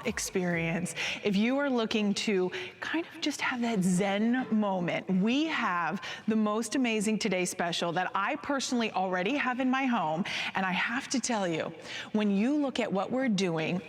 Experience. If you are looking to kind of just have that Zen moment, we have the most amazing Today Special that I personally already have in my home. And I have to tell you, when you look at what we're doing,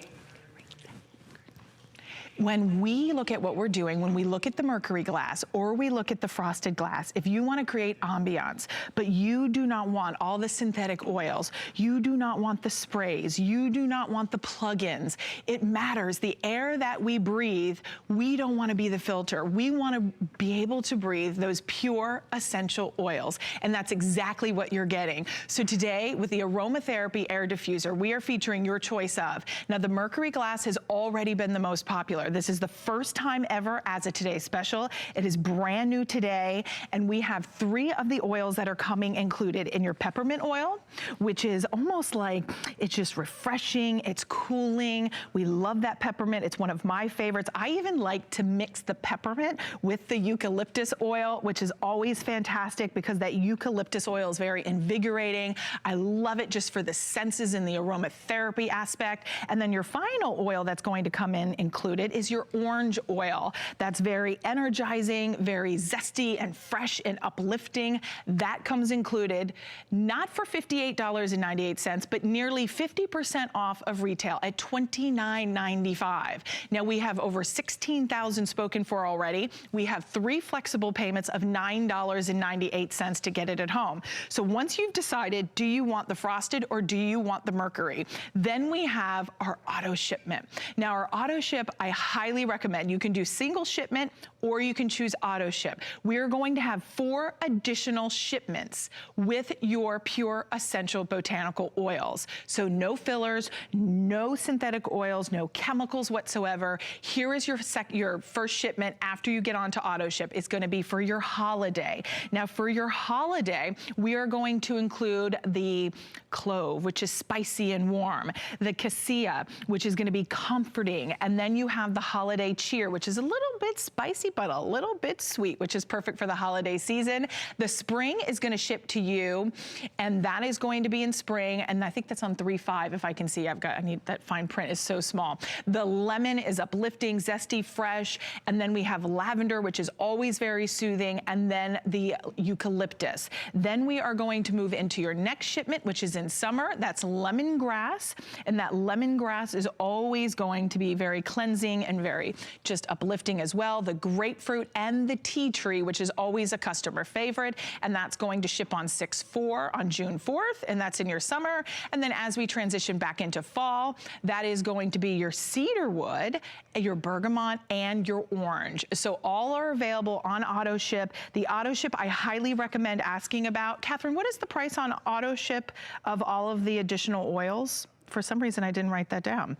when we look at what we're doing, when we look at the mercury glass or we look at the frosted glass, if you want to create ambiance, but you do not want all the synthetic oils, you do not want the sprays, you do not want the plug-ins, it matters. The air that we breathe, we don't want to be the filter. We want to be able to breathe those pure essential oils. And that's exactly what you're getting. So today, with the aromatherapy air diffuser, we are featuring your choice of. Now, the mercury glass has already been the most popular. This is the first time ever as a Today Special. It is brand new today, and we have 3 of the oils that are coming included in your peppermint oil, which is almost like, it's just refreshing, it's cooling. We love that peppermint. It's one of my favorites. I even like to mix the peppermint with the eucalyptus oil, which is always fantastic because that eucalyptus oil is very invigorating. I love it just for the senses and the aromatherapy aspect. And then your final oil that's going to come in included is your orange oil. That's very energizing, very zesty and fresh and uplifting. That comes included, not for $58.98, but nearly 50% off of retail at $29.95. Now we have over 16,000 spoken for already. We have 3 flexible payments of $9.98 to get it at home. So once you've decided, do you want the frosted or do you want the mercury? Then we have our auto shipment. Now our auto ship, I highly recommend. You can do single shipment or you can choose auto ship. We're going to have 4 additional shipments with your pure essential botanical oils. So no fillers, no synthetic oils, no chemicals whatsoever. Here is your first shipment after you get onto auto ship. It's going to be for your holiday. Now for your holiday, we are going to include the clove, which is spicy and warm, the cassia, which is going to be comforting, and then you have the holiday cheer, which is a little bit spicy, but a little bit sweet, which is perfect for the holiday season. The spring is going to ship to you, and that is going to be in spring, and I think that's on 3.5 if I can see. I need that fine print is so small. The lemon is uplifting, zesty, fresh, and then we have lavender, which is always very soothing, and then the eucalyptus. Then we are going to move into your next shipment, which is in summer. That's lemongrass, and that lemongrass is always going to be very cleansing and very just uplifting as well. The grapefruit and the tea tree, which is always a customer favorite, and that's going to ship on 6/4 on June 4th, and that's in your summer. And then as we transition back into fall, that is going to be your cedarwood, your bergamot, and your orange. So all are available on auto ship. The auto ship I highly recommend asking about. Catherine, what is the price on auto ship of all of the additional oils? For some reason, I didn't write that down.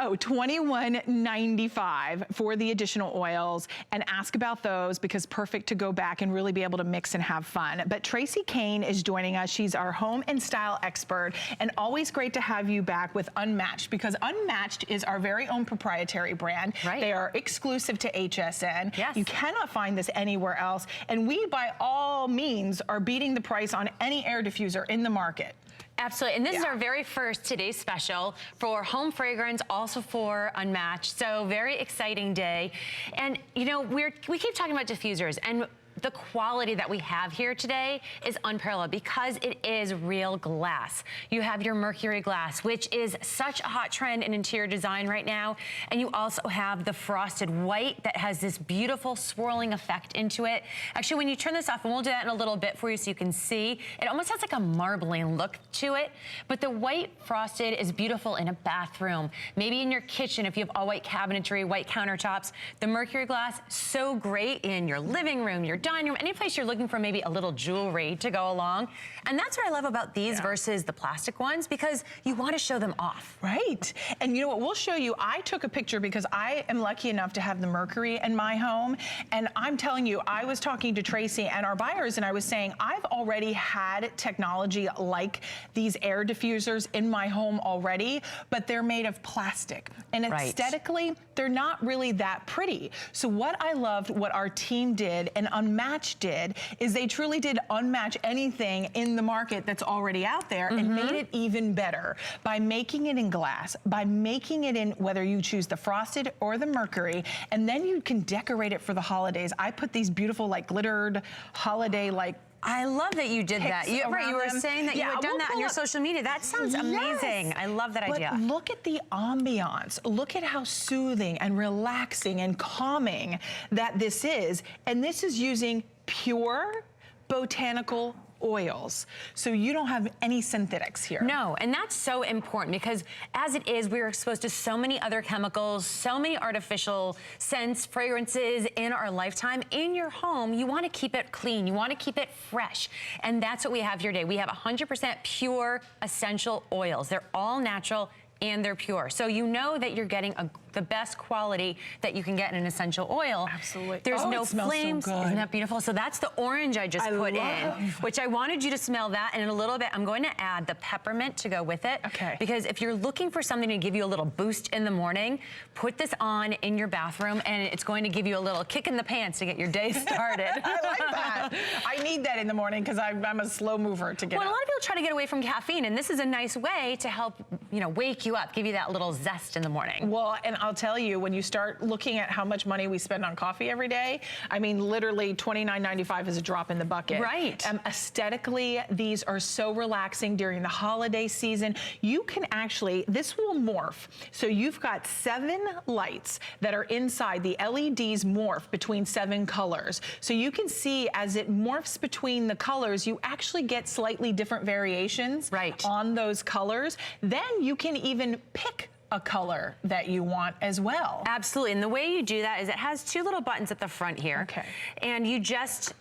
Oh, $21.95 for the additional oils, and ask about those because perfect to go back and really be able to mix and have fun. But Tracy Kane is joining us. She's our home and style expert, and always great to have you back with Unmatched, because Unmatched is our very own proprietary brand. Right. They are exclusive to HSN. Yes. You cannot find this anywhere else, and we by all means are beating the price on any air diffuser in the market. Absolutely, and this is our very first Today's Special for home fragrance, also for Unmatched. So very exciting day. And you know, we keep talking about diffusers, and the quality that we have here today is unparalleled because it is real glass. You have your mercury glass, which is such a hot trend in interior design right now. And you also have the frosted white that has this beautiful swirling effect into it. Actually, when you turn this off, and we'll do that in a little bit for you so you can see, it almost has like a marbling look to it. But the white frosted is beautiful in a bathroom, maybe in your kitchen if you have all white cabinetry, white countertops. The mercury glass, so great in your living room, your dining room, any place you're looking for maybe a little jewelry to go along. And that's what I love about these versus the plastic ones, because you want to show them off. Right. And you know what, we'll show you, I took a picture because I am lucky enough to have the mercury in my home. And I'm telling you, I was talking to Tracy and our buyers, and I was saying, I've already had technology like these air diffusers in my home already, but they're made of plastic. And aesthetically, they're not really that pretty. So what I loved, what our team did, and Unmatched did is they truly did unmatch anything in the market that's already out there and made it even better by making it in glass, by making it in whether you choose the frosted or the mercury, and then you can decorate it for the holidays. I put these beautiful like glittered holiday like I love that you did that. You were them. saying that you had done that on your social media. That sounds amazing. I love that idea. But look at the ambiance. Look at how soothing and relaxing and calming that this is. And this is using pure botanical oils. So you don't have any synthetics here. No, and that's so important because as it is, we're exposed to so many other chemicals, so many artificial scents, fragrances in our lifetime. In your home, you want to keep it clean. You want to keep it fresh. And that's what we have here today. We have 100% pure essential oils. They're all natural and they're pure. So you know that you're getting the best quality that you can get in an essential oil. Absolutely. There's no it smells flames. So good. Isn't that beautiful? So that's the orange I just put in, which I wanted you to smell that. And in a little bit, I'm going to add the peppermint to go with it. Okay. Because if you're looking for something to give you a little boost in the morning, put this on in your bathroom and it's going to give you a little kick in the pants to get your day started. I like that. I need that in the morning because I'm a slow mover to get Well, up. a lot of people try to get away from caffeine, and this is a nice way to help, wake you up, give you that little zest in the morning. Well, and I'll tell you, when you start looking at how much money we spend on coffee every day, I mean, literally $29.95 is a drop in the bucket. Right. Aesthetically, these are so relaxing during the holiday season. You can actually, this will morph. So you've got 7 lights that are inside. The LEDs morph between 7 colors. So you can see as it morphs between the colors, you actually get slightly different variations on those colors. Then you can even pick a color that you want as well. Absolutely, and the way you do that is it has 2 little buttons at the front here. Okay. And you just,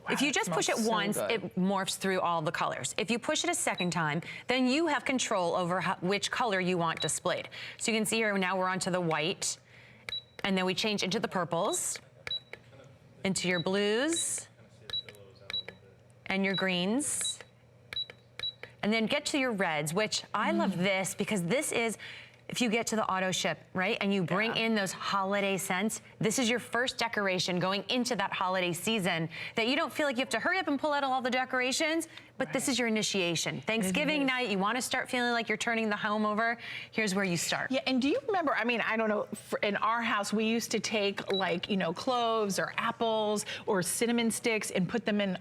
if you just push it once, it morphs through all the colors. If you push it a second time, then you have control over which color you want displayed. So you can see here, now we're onto the white, and then we change into the purples, into your blues, and your greens, and then get to your reds, which I love this because this is, if you get to the auto ship, right, and you bring in those holiday scents, this is your first decoration going into that holiday season that you don't feel like you have to hurry up and pull out all the decorations, but this is your initiation. Thanksgiving night, you want to start feeling like you're turning the home over, here's where you start. Yeah, and do you remember, I mean, I don't know, in our house, we used to take like, cloves or apples or cinnamon sticks and put them in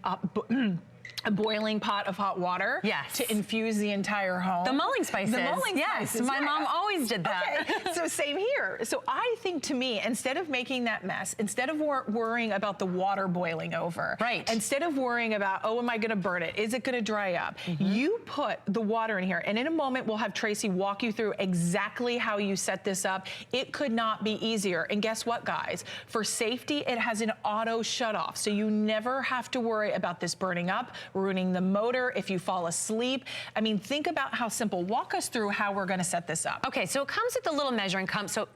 a boiling pot of hot water to infuse the entire home. The mulling spices. The mulling spices. My mom always did that. Okay. So same here. So I think, to me, instead of making that mess, instead of worrying about the water boiling over, instead of worrying about, oh, am I going to burn it? Is it going to dry up? You put the water in here, and in a moment we'll have Tracy walk you through exactly how you set this up. It could not be easier. And guess what, guys? For safety, it has an auto shut off, so you never have to worry about this burning up, ruining the motor if you fall asleep. I mean, think about how simple. Walk us through how we're going to set this up. Okay, so it comes with a little measuring cup, so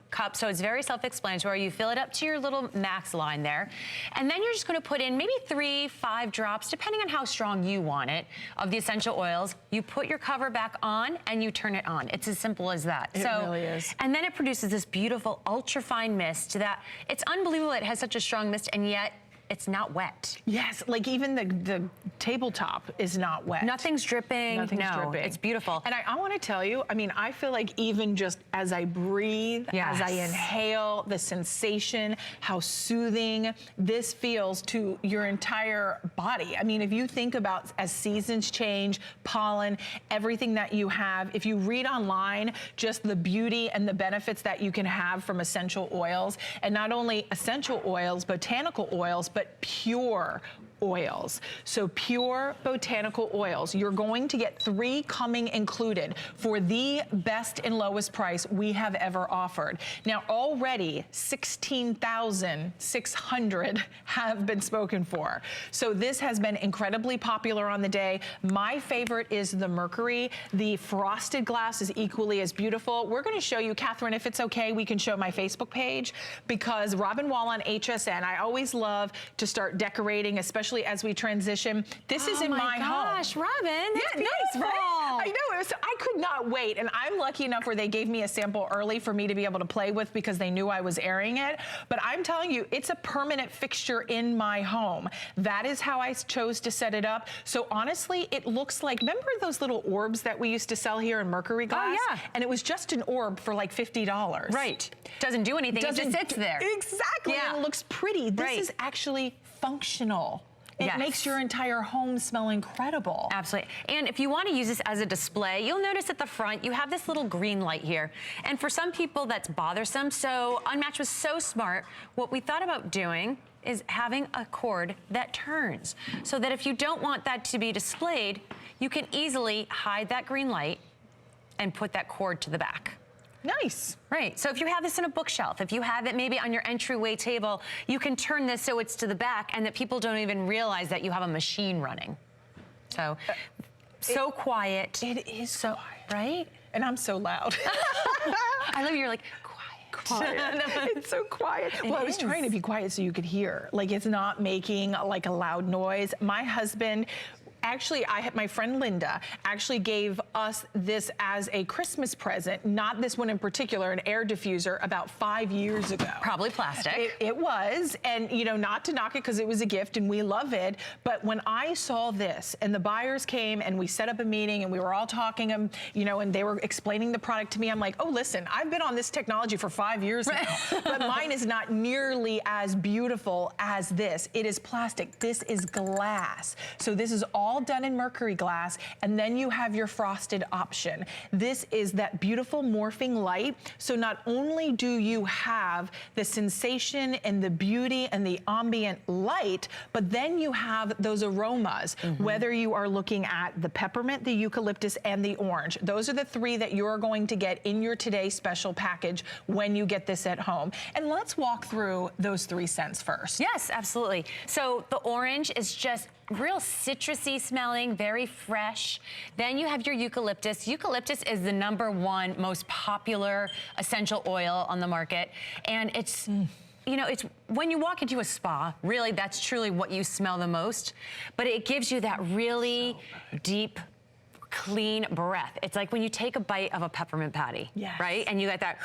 it's very self-explanatory. You fill it up to your little max line there, and then you're just going to put in maybe 3-5 drops, depending on how strong you want it, of the essential oils. You put your cover back on, and you turn it on. It's as simple as that. It really is. And then it produces this beautiful ultra-fine mist that it's unbelievable it has such a strong mist, and yet it's not wet. Yes, like even the tabletop is not wet. Nothing's dripping. Nothing's dripping. It's beautiful. And I want to tell you, I mean, I feel like even just as I breathe, as I inhale, the sensation, how soothing this feels to your entire body. I mean, if you think about as seasons change, pollen, everything that you have, if you read online, just the beauty and the benefits that you can have from essential oils, and not only essential oils, botanical oils, but pure oils. So pure botanical oils. You're going to get 3 coming included for the best and lowest price we have ever offered. Now already 16,600 have been spoken for. So this has been incredibly popular on the day. My favorite is the mercury. The frosted glass is equally as beautiful. We're going to show you, Catherine, if it's okay, we can show my Facebook page, because Robin Wall on HSN, I always love to start decorating, especially especially as we transition. This is in my home. Oh my gosh, Robin, that's Yeah, beautiful. right? I know, I could not wait. And I'm lucky enough where they gave me a sample early for me to be able to play with because they knew I was airing it. But I'm telling you, it's a permanent fixture in my home. That is how I chose to set it up. So honestly, it looks like, remember those little orbs that we used to sell here in Mercury glass? Oh, yeah. And it was just an orb for like $50. Right. Doesn't do anything, it just sits there. Exactly, Yeah. and it looks pretty. This Right. is actually functional. It Yes. makes your entire home smell incredible. Absolutely. And if you want to use this as a display, you'll notice at the front, you have this little green light here. And for some people, that's bothersome. So Unmatched was so smart. What we thought about doing is having a cord that turns so that if you don't want that to be displayed, you can easily hide that green light and put that cord to the back. Nice. Right, so if you have this in a bookshelf, if you have it maybe on your entryway table, you can turn this so it's to the back and that people don't even realize that you have a machine running. So, quiet. It is so quiet. Right? And I'm so loud. I love you're like, quiet. It's so quiet. Well, I was trying to be quiet so you could hear. Like, it's not making like a loud noise. My husband, actually, my friend Linda actually gave us this as a Christmas present, not this one in particular, an air diffuser, about 5 years ago. Probably plastic. It was, and you know, not to knock it because it was a gift and we love it, but when I saw this and the buyers came and we set up a meeting and we were all talking, you know, and they were explaining the product to me, I'm like, oh, listen, I've been on this technology for 5 years now, but mine is not nearly as beautiful as this. It is plastic. This is glass. So this is all done in Mercury glass, and then you have your frosted option. This is that beautiful morphing light. So not only do you have the sensation and the beauty and the ambient light, but then you have those aromas, whether you are looking at the peppermint, the eucalyptus, and the orange. Those are the three that you're going to get in your Today Special package when you get this at home. And let's walk through those 3 scents first. Yes, absolutely. So the orange is just real citrusy smelling, very fresh. Then you have your eucalyptus. Eucalyptus is the #1 most popular essential oil on the market. And it's, you know, it's when you walk into a spa, really that's truly what you smell the most. But it gives you that really deep, clean breath. It's like when you take a bite of a peppermint patty, right? And you get that,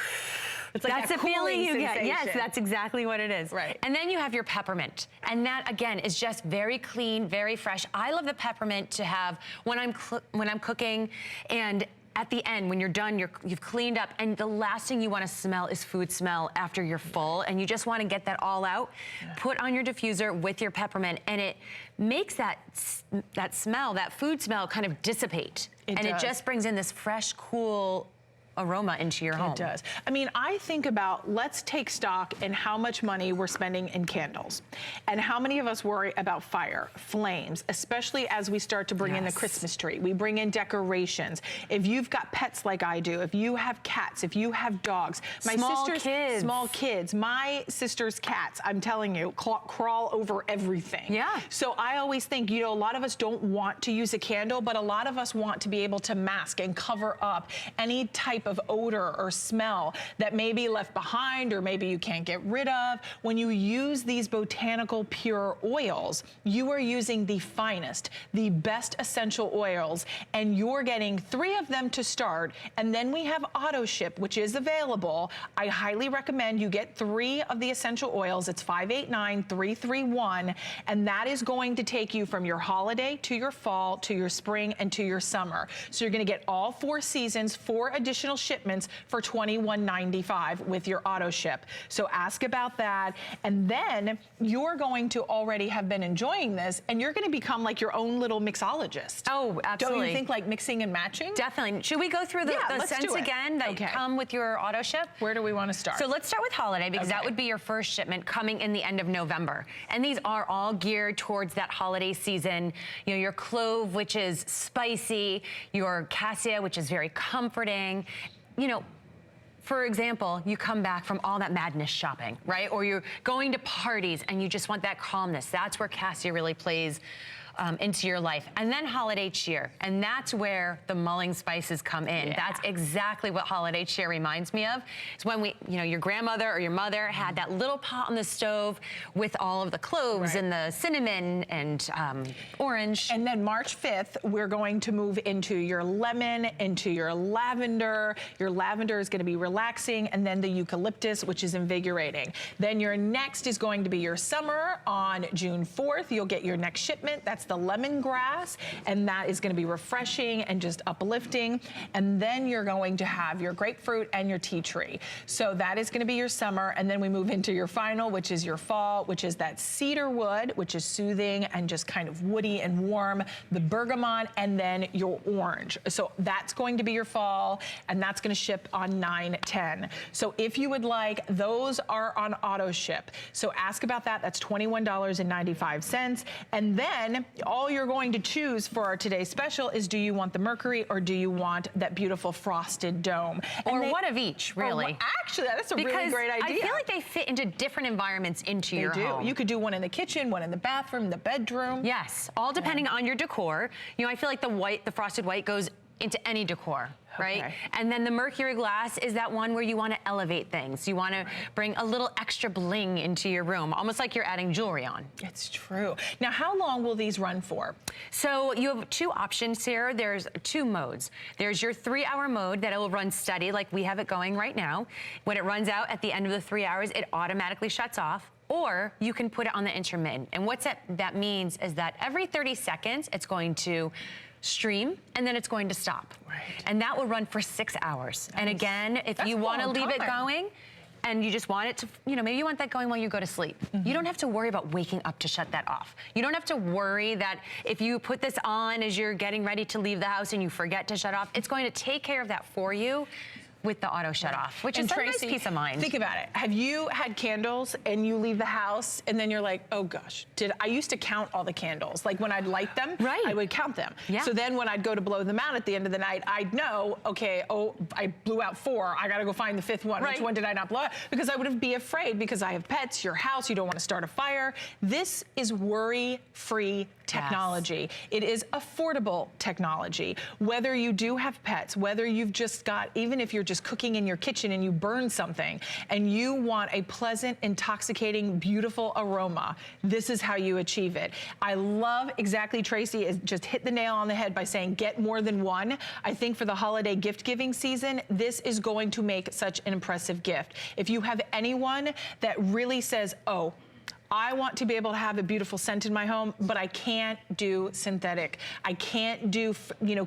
it's like that's that the feeling you cooling get. Yes, sensation. that's exactly what it is. Right. And then you have your peppermint. And that, again, is just very clean, very fresh. I love the peppermint to have when I'm cooking, and at the end, when you're done, you've cleaned up, and the last thing you want to smell is food smell after you're full, and you just want to get that all out. Put on your diffuser with your peppermint, and it makes that smell, that food smell, kind of dissipate. It just brings in this fresh, cool aroma into your home. It does. I mean, I think about, let's take stock in how much money we're spending in candles and how many of us worry about fire, flames, especially as we start to bring in the Christmas tree. We bring in decorations. If you've got pets like I do, if you have cats, if you have dogs, small kids, my sister's cats, I'm telling you, crawl over everything. Yeah. So I always think, you know, a lot of us don't want to use a candle, but a lot of us want to be able to mask and cover up any type of odor or smell that may be left behind or maybe you can't get rid of. When you use these botanical pure oils, you are using the finest, the best essential oils, and you're getting 3 of them to start. And then we have auto ship, which is available. I highly recommend you get 3 of the essential oils. It's $589-331, and that is going to take you from your holiday to your fall to your spring and to your summer. So you're going to get all 4 seasons, 4 additional shipments for $21.95 with your auto ship. So ask about that, and then you're going to already have been enjoying this, and you're going to become like your own little mixologist. Oh, absolutely. Don't you think, like mixing and matching? Definitely. Should we go through the scents again that come with your auto ship? Where do we want to start? So let's start with holiday, because that would be your first shipment coming in the end of November. And these are all geared towards that holiday season. You know, your clove, which is spicy, your cassia, which is very comforting. You know, for example, you come back from all that madness shopping, right? Or you're going to parties and you just want that calmness. That's where cassia really plays into your life. And then holiday cheer. And that's where the mulling spices come in. Yeah. That's exactly what holiday cheer reminds me of. It's when your grandmother or your mother had that little pot on the stove with all of the cloves and the cinnamon and orange. And then March 5th, we're going to move into your lemon, into your lavender. Your lavender is going to be relaxing, and then the eucalyptus, which is invigorating. Then your next is going to be your summer on June 4th. You'll get your next shipment. That's the lemongrass, and that is going to be refreshing and just uplifting. And then you're going to have your grapefruit and your tea tree. So that is going to be your summer, and then we move into your final, which is your fall, which is that cedar wood, which is soothing and just kind of woody and warm, the bergamot, and then your orange. So that's going to be your fall, and that's going to ship on 9/10. So if you would like, those are on auto ship. So ask about that. That's $21.95. And then all you're going to choose for our today's special is, do you want the mercury or do you want that beautiful frosted dome? Or one of each, really. Actually, that's a really great idea. I feel like they fit into different environments into your home. You could do one in the kitchen, one in the bathroom, the bedroom. Yes, all depending on your decor. You know, I feel like the frosted white goes into any decor, right? Okay. And then the mercury glass is that one where you want to elevate things. You want to bring a little extra bling into your room, almost like you're adding jewelry on. It's true. Now, how long will these run for? So you have two options here. There's two modes. There's your 3-hour mode that will run steady, like we have it going right now. When it runs out at the end of the 3 hours, it automatically shuts off. Or you can put it on the intermittent. And what that means is that every 30 seconds, it's going to stream, and then it's going to stop. Right. And that will run for 6 hours. And again, if you want to leave it going, and you just want it to, maybe you want that going while you go to sleep. You don't have to worry about waking up to shut that off. You don't have to worry that if you put this on as you're getting ready to leave the house and you forget to shut off, it's going to take care of that for you with the auto shut off, which is a nice peace of mind. Think about it. Have you had candles and you leave the house and then you're like, oh gosh, I used to count all the candles. Like when I'd light them, I would count them. Yeah. So then when I'd go to blow them out at the end of the night, I'd know, okay, I blew out 4. I gotta go find the 5th one. Which one did I not blow out? Because I would be afraid, because I have pets, your house, you don't want to start a fire. This is worry-free technology. It is affordable technology. Whether you do have pets, whether you've just got, even if you're just cooking in your kitchen and you burn something and you want a pleasant, intoxicating, beautiful aroma, this is how you achieve it. I love exactly, Tracy has just hit the nail on the head by saying get more than one. I think for the holiday gift giving season, this is going to make such an impressive gift. If you have anyone that really says, oh, I want to be able to have a beautiful scent in my home, but I can't do synthetic. I can't do,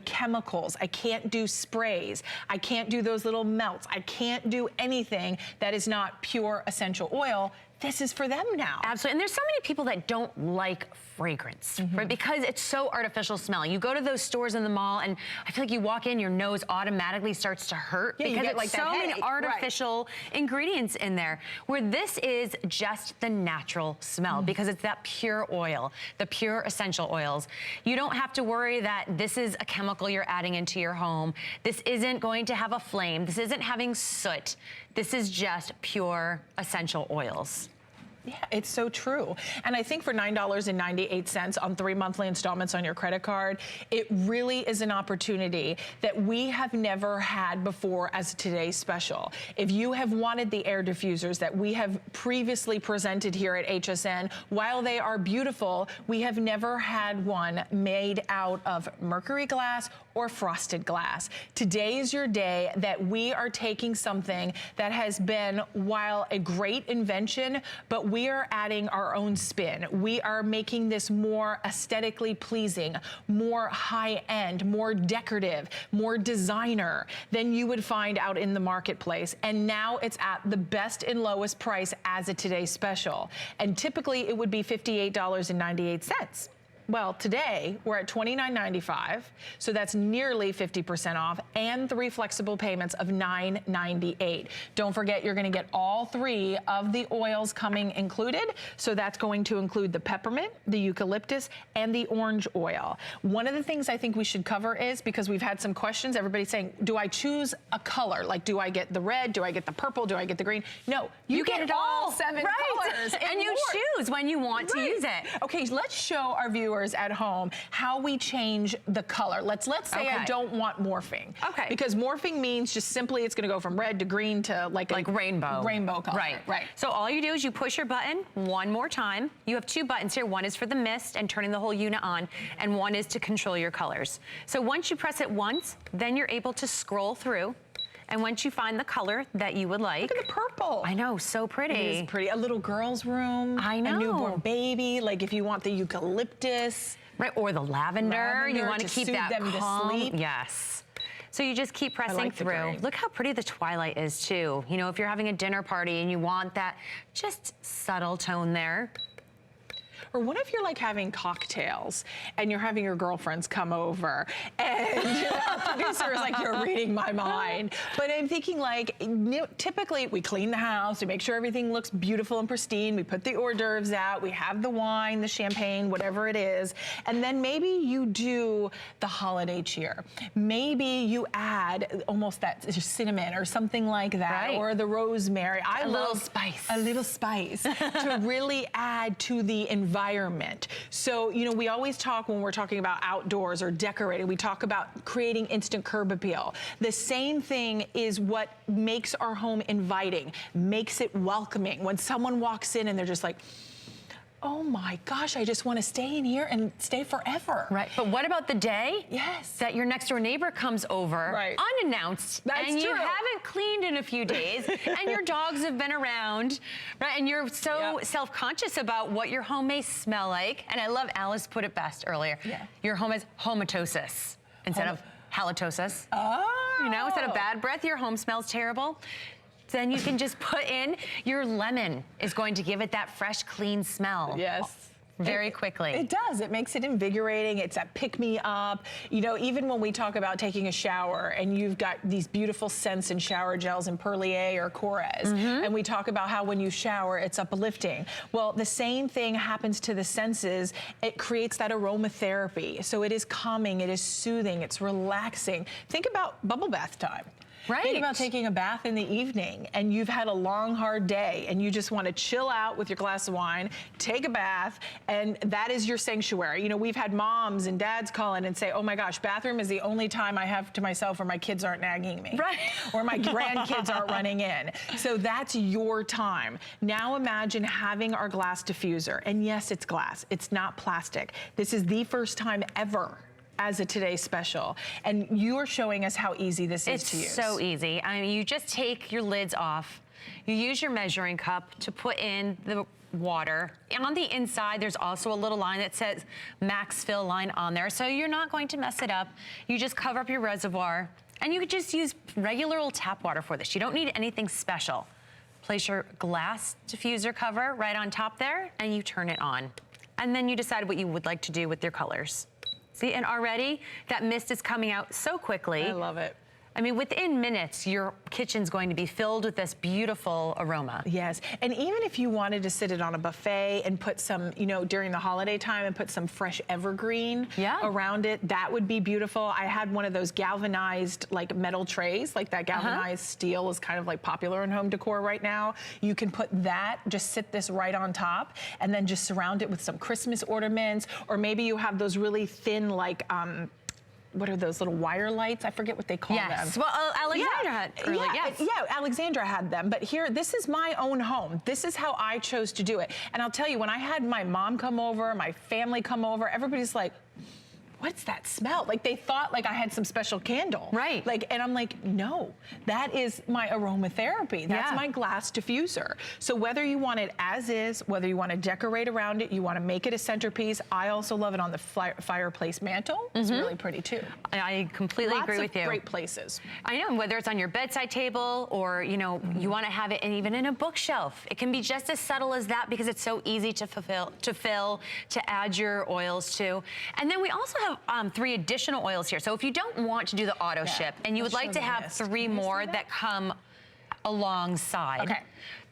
chemicals. I can't do sprays. I can't do those little melts. I can't do anything that is not pure essential oil. This is for them now. Absolutely. And there's so many people that don't like fragrance, right? Because it's so artificial smelling. You go to those stores in the mall and I feel like you walk in, your nose automatically starts to hurt because it's like so many artificial ingredients in there, where this is just the natural smell because it's that pure oil, the pure essential oils. You don't have to worry that this is a chemical you're adding into your home. This isn't going to have a flame. This isn't having soot. This is just pure essential oils. Yeah, it's so true. And I think for $9.98 on 3 monthly installments on your credit card, it really is an opportunity that we have never had before as today's special. If you have wanted the air diffusers that we have previously presented here at HSN, while they are beautiful, we have never had one made out of mercury glass or frosted glass. Today is your day that we are taking something that has been, while a great invention, but we are adding our own spin. We are making this more aesthetically pleasing, more high-end, more decorative, more designer than you would find out in the marketplace. And now it's at the best and lowest price as a today's special. And typically it would be $58.98. Well, today we're at $29.95, so that's nearly 50% off, and 3 flexible payments of $9.98. Don't forget, you're going to get all 3 of the oils coming included, so that's going to include the peppermint, the eucalyptus, and the orange oil. One of the things I think we should cover is, because we've had some questions, everybody's saying, do I choose a color? Like, do I get the red? Do I get the purple? Do I get the green? No, you get all 7 colors. And you choose when you want to use it. Okay, let's show our viewers viewers at home how we change the color. Let's say I don't want morphing. Okay. Because morphing means just simply it's gonna go from red to green to like rainbow. Rainbow color. Right. So all you do is you push your button one more time. You have 2 buttons here. One is for the mist and turning the whole unit on, and one is to control your colors. So once you press it once, then you're able to scroll through. And once you find the color that you would like. Look at the purple. I know, so pretty. It is pretty. A little girl's room. I know. A newborn baby. Like if you want the eucalyptus. Right, or the lavender. You want to keep soothe that them calm. to sleep. Yes. So you just keep pressing through. Look how pretty the twilight is too. You know, if you're having a dinner party and you want that just subtle tone there. Or what if you're like having cocktails and you're having your girlfriends come over and our producer is like, you're reading my mind. But I'm thinking like, typically we clean the house, we make sure everything looks beautiful and pristine, we put the hors d'oeuvres out, we have the wine, the champagne, whatever it is. And then maybe you do the holiday cheer. Maybe you add almost that cinnamon or something like that, or the rosemary. A little spice. A little spice to really add to the environment. So, you know, we always talk when we're talking about outdoors or decorating, we talk about creating instant curb appeal. The same thing is what makes our home inviting, makes it welcoming. When someone walks in and they're just like, oh my gosh, I just want to stay in here and stay forever. Right, but what about the day that your next door neighbor comes over unannounced and you haven't cleaned in a few days and your dogs have been around, right? And you're so self-conscious about what your home may smell like. And I love Alice put it best earlier. Your home is homatosis instead of halitosis. Oh. You know, instead of bad breath, your home smells terrible. Then you can just put in your lemon is going to give it that fresh, clean smell. Yes. Very quickly. It does. It makes it invigorating. It's that pick-me-up. You know, even when we talk about taking a shower and you've got these beautiful scents and shower gels in Perlier or Corez, and we talk about how when you shower, it's uplifting. Well, the same thing happens to the senses. It creates that aromatherapy. So it is calming, it is soothing, it's relaxing. Think about bubble bath time. Right. Think about taking a bath in the evening and you've had a long, hard day and you just want to chill out with your glass of wine, take a bath, and that is your sanctuary. You know, we've had moms and dads call in and say, oh my gosh, bathroom is the only time I have to myself where my kids aren't nagging me. Right. Or my grandkids aren't running in. So that's your time. Now imagine having our glass diffuser. And yes, it's glass. It's not plastic. This is the first time ever as a Today Special. And you are showing us how easy this is to use. It's so easy. I mean, you just take your lids off. You use your measuring cup to put in the water. And on the inside, there's also a little line that says max fill line on there. So you're not going to mess it up. You just cover up your reservoir. And you could just use regular old tap water for this. You don't need anything special. Place your glass diffuser cover right on top there, and you turn it on. And then you decide what you would like to do with your colors. See, and already that mist is coming out so quickly. I love it. I mean, within minutes, your kitchen's going to be filled with this beautiful aroma. Yes, and even if you wanted to sit it on a buffet and put some, you know, during the holiday time and put some fresh evergreen around it, that would be beautiful. I had one of those galvanized, like, metal trays, like that galvanized steel is kind of like popular in home decor right now. You can put that, just sit this right on top, and then just surround it with some Christmas ornaments, or maybe you have those really thin, like, what are those little wire lights? I forget what they call them. Yes, well, Alexandra had early, Alexandra had them, but here, this is my own home. This is how I chose to do it. And I'll tell you, when I had my mom come over, my family come over, everybody's like, what's that smell? Like they thought like I had some special candle. Right. Like, and I'm like, no, that is my aromatherapy. That's my glass diffuser. So whether you want it as is, whether you want to decorate around it, you want to make it a centerpiece. I also love it on the fireplace mantle. It's really pretty too. I completely agree with you. Lots of great places. I know, whether it's on your bedside table or, you know, you want to have it even in a bookshelf. It can be just as subtle as that because it's so easy to fill, to add your oils to. And then we also have 3 additional oils here. So if you don't want to do the auto ship and you would like to have 3 more that come alongside,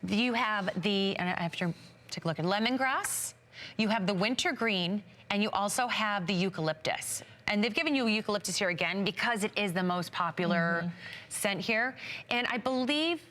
you have the, and I have to take a look at lemongrass, you have the winter green, and you also have the eucalyptus. And they've given you eucalyptus here again because it is the most popular scent here. And I believe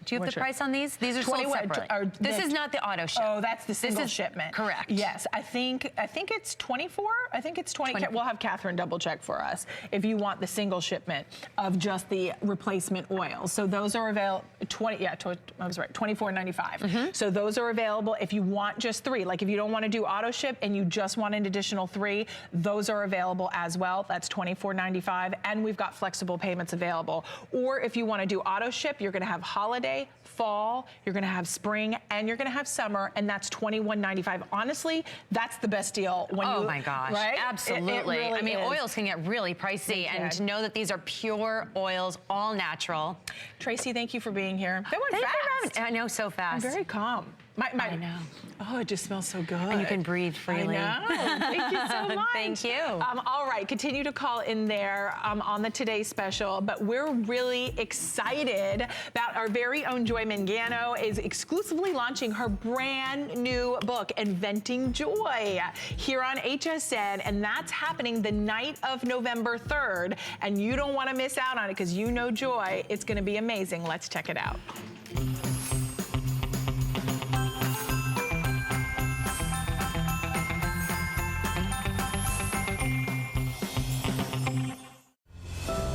Do you have the price on these? These are sold separately. This is not the auto ship. Oh, that's the single shipment. Correct. Yes, I think it's 24. I think it's 20. We'll have Catherine double check for us if you want the single shipment of just the replacement oils. So those are available. I was right. $24.95. So those are available if you want just 3. Like if you don't want to do auto ship and you just want an additional 3, those are available as well. That's $24.95, and we've got flexible payments available. Or if you want to do auto ship, you're going to have holiday, fall, you're going to have spring, and you're going to have summer, and that's $21.95. Honestly, that's the best deal. Oh my gosh, right? Absolutely. It really I mean, is. Oils can get really pricey, and to know that these are pure oils, all natural. Tracy, thank you for being here. They went fast. I know, so fast. I'm very calm. I know. Oh, it just smells so good. And you can breathe freely. I know. Thank you so much. Thank you. All right, continue to call in there on the Today Special, but we're really excited about our very own Joy Mangano is exclusively launching her brand new book, Inventing Joy, here on HSN, and that's happening the night of November 3rd, and you don't want to miss out on it because you know Joy. It's going to be amazing. Let's check it out.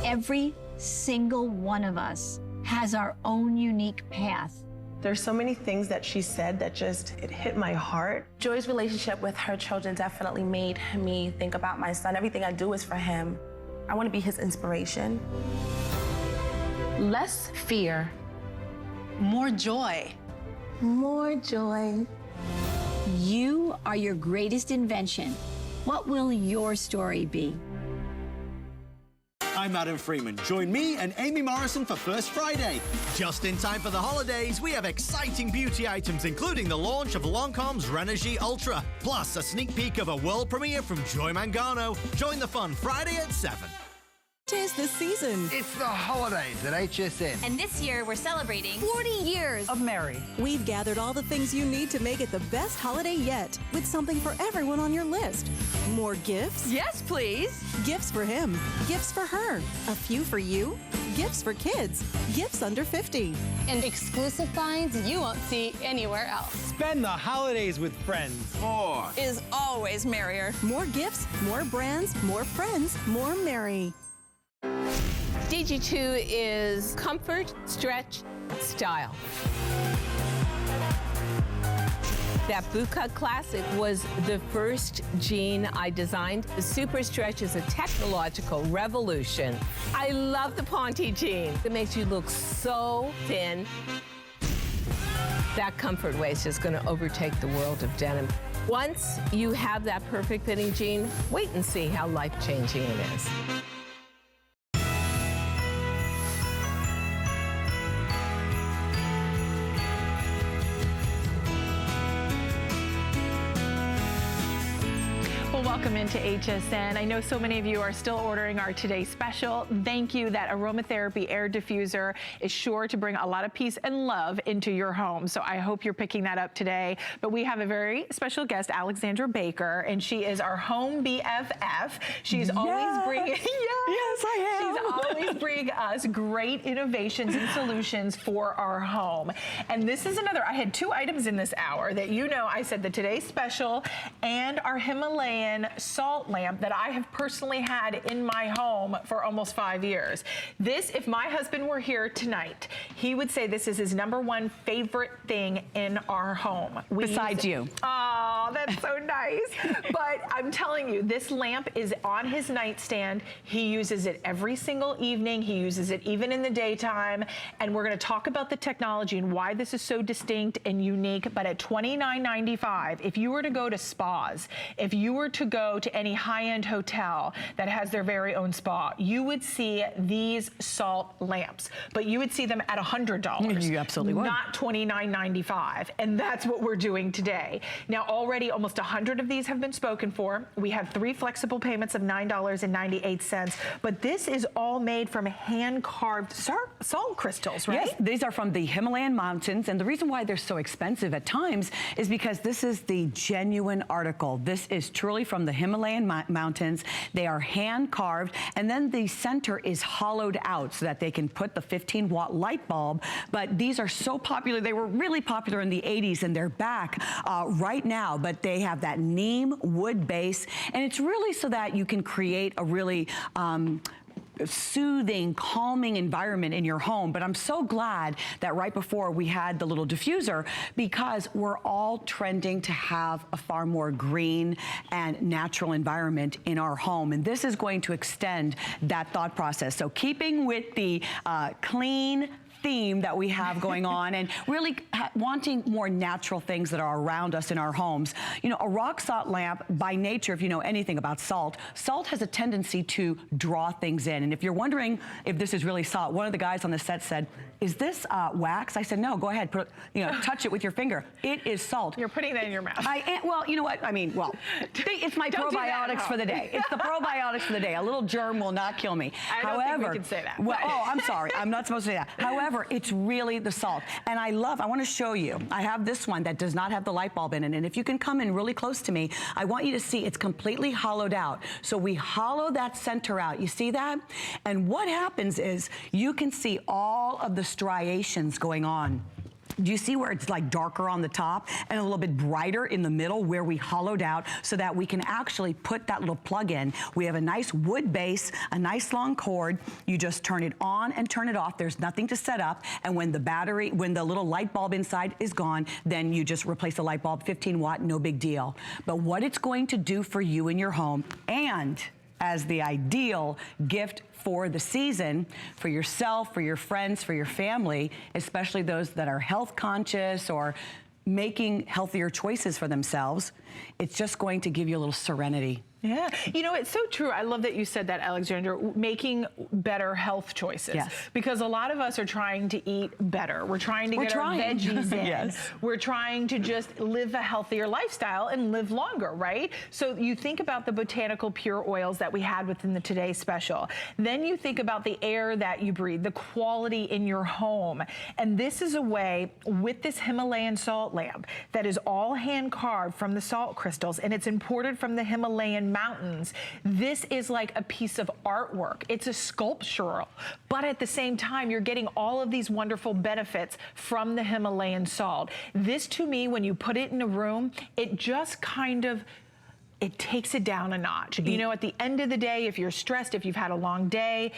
Every single one of us has our own unique path. There's so many things that she said that it hit my heart. Joy's relationship with her children definitely made me think about my son. Everything I do is for him. I want to be his inspiration. Less fear, more joy. More joy. You are your greatest invention. What will your story be? I'm Adam Freeman. Join me and Amy Morrison for First Friday. Just in time for the holidays, we have exciting beauty items, including the launch of Lancome's Rénergie Ultra, plus a sneak peek of a world premiere from Joy Mangano. Join the fun Friday at 7. 'Tis the season. It's the holidays at HSN. And this year we're celebrating 40 years of Mary. We've gathered all the things you need to make it the best holiday yet, with something for everyone on your list. More gifts? Yes, please. Gifts for him. Gifts for her. A few for you. Gifts for kids. Gifts under 50. and exclusive finds you won't see anywhere else. Spend the holidays with friends. More is always merrier. More gifts, more brands, more friends, more merry. DG2 is comfort, stretch, style. That boot cut classic was the first jean I designed. The Super Stretch is a technological revolution. I love the Ponte jean. It makes you look so thin. That comfort waist is going to overtake the world of denim. Once you have that perfect fitting jean, wait and see how life-changing it is. Welcome into HSN. I know so many of you are still ordering our Today Special. Thank you. That aromatherapy air diffuser is sure to bring a lot of peace and love into your home. So I hope you're picking that up today. But we have a very special guest, Alexandra Baker, and she is our home BFF. She's always bringing, yes, I am. She's always bringing us great innovations and solutions for our home. And this is another, I had two items in this hour that I said the Today Special and our Himalayan salt lamp that I have personally had in my home for almost 5 years. This, if my husband were here tonight, he would say this is his #1 favorite thing in our home. Besides you. Oh, that's so nice. But I'm telling you, this lamp is on his nightstand. He uses it every single evening. He uses it even in the daytime. And we're going to talk about the technology and why this is so distinct and unique. But at $29.95, if you were to go to spas, if you were to go to any high-end hotel that has their very own spa, you would see these salt lamps, but you would see them at $100. You absolutely would. Not $29.95, and that's what we're doing today. Now, already already almost 100 of these have been spoken for. We have 3 flexible payments of $9.98, but this is all made from hand-carved salt crystals, right? Yes, these are from the Himalayan mountains, and the reason why they're so expensive at times is because this is the genuine article. This is truly from the Himalayan mountains. They are hand-carved, and then the center is hollowed out so that they can put the 15-watt light bulb, but these are so popular. They were really popular in the 80s, and they're back right now, but they have that neem wood base, and it's really so that you can create a really soothing, calming environment in your home. But I'm so glad that right before we had the little diffuser, because we're all trending to have a far more green and natural environment in our home. And this is going to extend that thought process. So keeping with the clean theme that we have going on and really wanting more natural things that are around us in our homes. You know, a rock salt lamp, by nature, if you know anything about salt, salt has a tendency to draw things in. And if you're wondering if this is really salt, one of the guys on the set said, "Is this wax?" I said, "No, go ahead, put, touch it with your finger. It is salt." You're putting that in your mouth. Well, you know what? I mean, well, it's my probiotics for the day. It's the probiotics for the day. A little germ will not kill me. I don't think we can say that. Well, oh, I'm sorry. I'm not supposed to say that. However, it's really the salt. And I want to show you. I have this one that does not have the light bulb in it. And if you can come in really close to me, I want you to see it's completely hollowed out. So we hollow that center out. You see that? And what happens is you can see all of the striations going on. Do you see where it's like darker on the top and a little bit brighter in the middle where we hollowed out so that we can actually put that little plug in? We have a nice wood base, a nice long cord. You just turn it on and turn it off. There's nothing to set up. And when the little light bulb inside is gone, then you just replace the light bulb, 15 watt, no big deal. But what it's going to do for you in your home, and as the ideal gift for the season, for yourself, for your friends, for your family, especially those that are health conscious or making healthier choices for themselves, it's just going to give you a little serenity. Yeah, you know, it's so true. I love that you said that, Alexandra, making better health choices. Yes. Because a lot of us are trying to eat better. We're trying to get our veggies in. Yes. We're trying to just live a healthier lifestyle and live longer, right? So you think about the botanical pure oils that we had within the Today Special. Then you think about the air that you breathe, the quality in your home. And this is a way, with this Himalayan salt lamp, that is all hand carved from the salt crystals, and it's imported from the Himalayan mountains. This is like a piece of artwork. It's a sculptural, but at the same time, you're getting all of these wonderful benefits from the Himalayan salt. This, to me, when you put it in a room, it just kind of, it takes it down a notch. You know, at the end of the day, if you're stressed, if you've had a long day,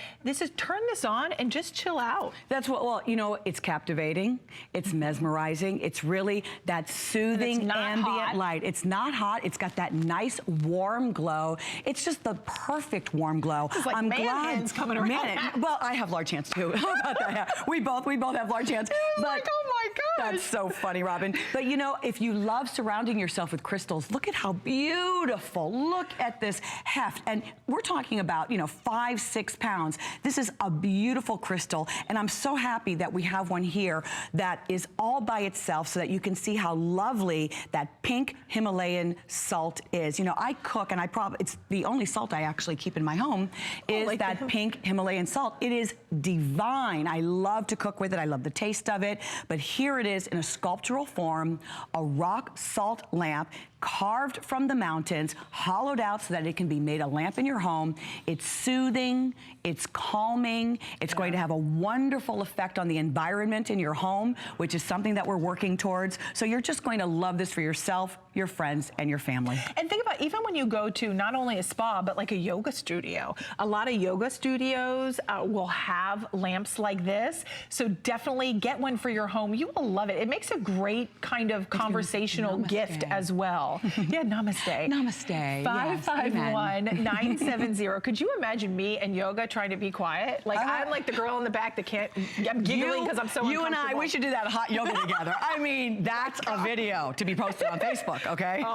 turn this on and just chill out. That's what, well, you know, it's captivating, it's mesmerizing, it's really that soothing ambient light. It's not hot, it's got that nice warm glow. It's just the perfect warm glow. It's like I'm man glad. hands coming around. Well, I have large hands too. How about that? We both have large hands. But, like, oh my gosh. That's so funny, Robin. But you know, if you love surrounding yourself with crystals, look at how beautiful. Look at this heft. And we're talking about, 5-6 pounds. This is a beautiful crystal. And I'm so happy that we have one here that is all by itself so that you can see how lovely that pink Himalayan salt is. You know, I cook and it's the only salt I actually keep in my home is like that pink Himalayan salt. It is divine. I love to cook with it. I love the taste of it. But here it is in a sculptural form, a rock salt lamp carved from the mountains, hollowed out so that it can be made a lamp in your home. It's soothing, it's calming, it's going to have a wonderful effect on the environment in your home, which is something that we're working towards. So you're just going to love this for yourself, your friends, and your family. And think about, even when you go to not only a spa, but like a yoga studio. A lot of yoga studios will have lamps like this. So definitely get one for your home. You will love it. It makes a great kind of conversational gift as well. Yeah, namaste. Namaste. 551-970. Could you imagine me and yoga trying to be quiet? Like, I'm like the girl in the back that can't, I'm giggling because I'm so uncomfortable. You and I, we should do that hot yoga together. I mean, that's a video to be posted on Facebook, okay?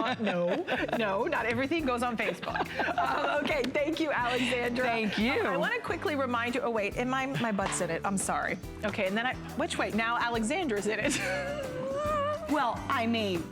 No, not everything goes on Facebook. Okay, thank you, Alexandra. Thank you. I want to quickly remind you, oh wait, and my butt's in it, I'm sorry. Okay, and then which way? Now Alexandra's in it. Well, I mean.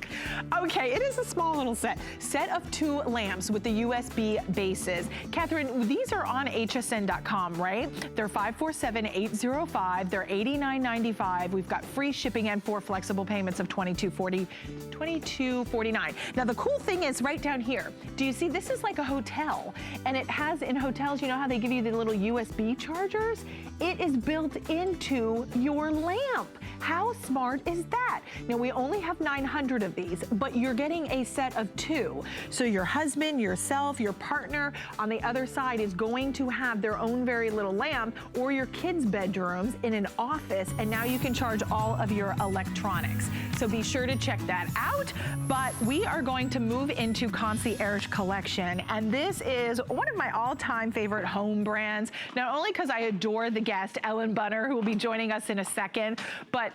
Okay, it is a small little set. Set of 2 lamps with the USB bases. Catherine, these are on hsn.com, right? They're $547,805. They're $89.95. We've got free shipping and 4 flexible payments of $22.49. Now, the cool thing is right down here. Do you see, this is like a hotel. And it has, in hotels, you know how they give you the little USB chargers? It is built into your lamp. How smart is that? Now, we only have 900 of these, but you're getting a set of 2. So your husband, yourself, your partner on the other side is going to have their own very little lamp, or your kids' bedrooms in an office, and now you can charge all of your electronics. So be sure to check that out. But we are going to move into Concierge Collection, and this is one of my all-time favorite home brands, not only because I adore the guest, Ellen Bunner, who will be joining us in a second, but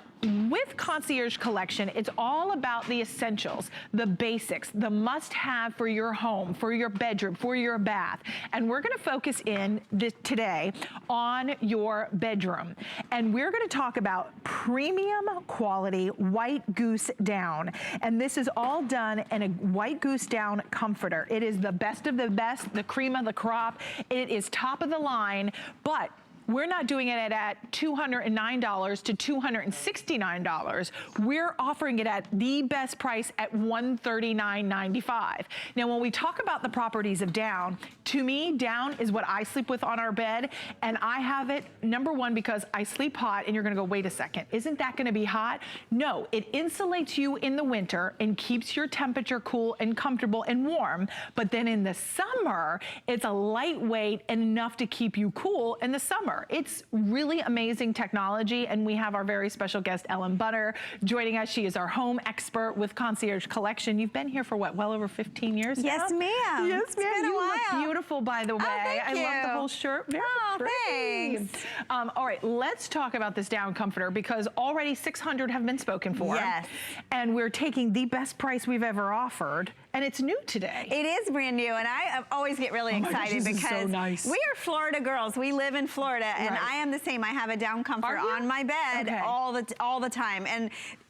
with Concierge Collection, it's all about the essentials, the basics, the must-have for your home, for your bedroom, for your bath. And we're gonna focus in today on your bedroom. And we're gonna talk about premium quality white goose down. And this is all done in a white goose down comforter. It is the best of the best, the cream of the crop. It is top of the line, but we're not doing it at $209 to $269. We're offering it at the best price at $139.95. Now, when we talk about the properties of down, to me, down is what I sleep with on our bed, and I have it, number one, because I sleep hot, and you're gonna go, wait a second, isn't that gonna be hot? No, it insulates you in the winter and keeps your temperature cool and comfortable and warm, but then in the summer, it's a lightweight and enough to keep you cool in the summer. It's really amazing technology, and we have our very special guest, Ellen Bunner, joining us. She is our home expert with Concierge Collection. You've been here for what, well over 15 years now? Yes, ma'am. Yes, ma'am. It's been a while. Look beautiful, by the way. Thank you. I love the whole shirt. Very pretty. Thanks. All right, let's talk about this down comforter, because already 600 have been spoken for. Yes. And we're taking the best price we've ever offered, and it's new today. It is brand new, and I always get really excited because we are Florida girls. We live in Florida, and I am the same. I have a down comforter on my bed all the time, and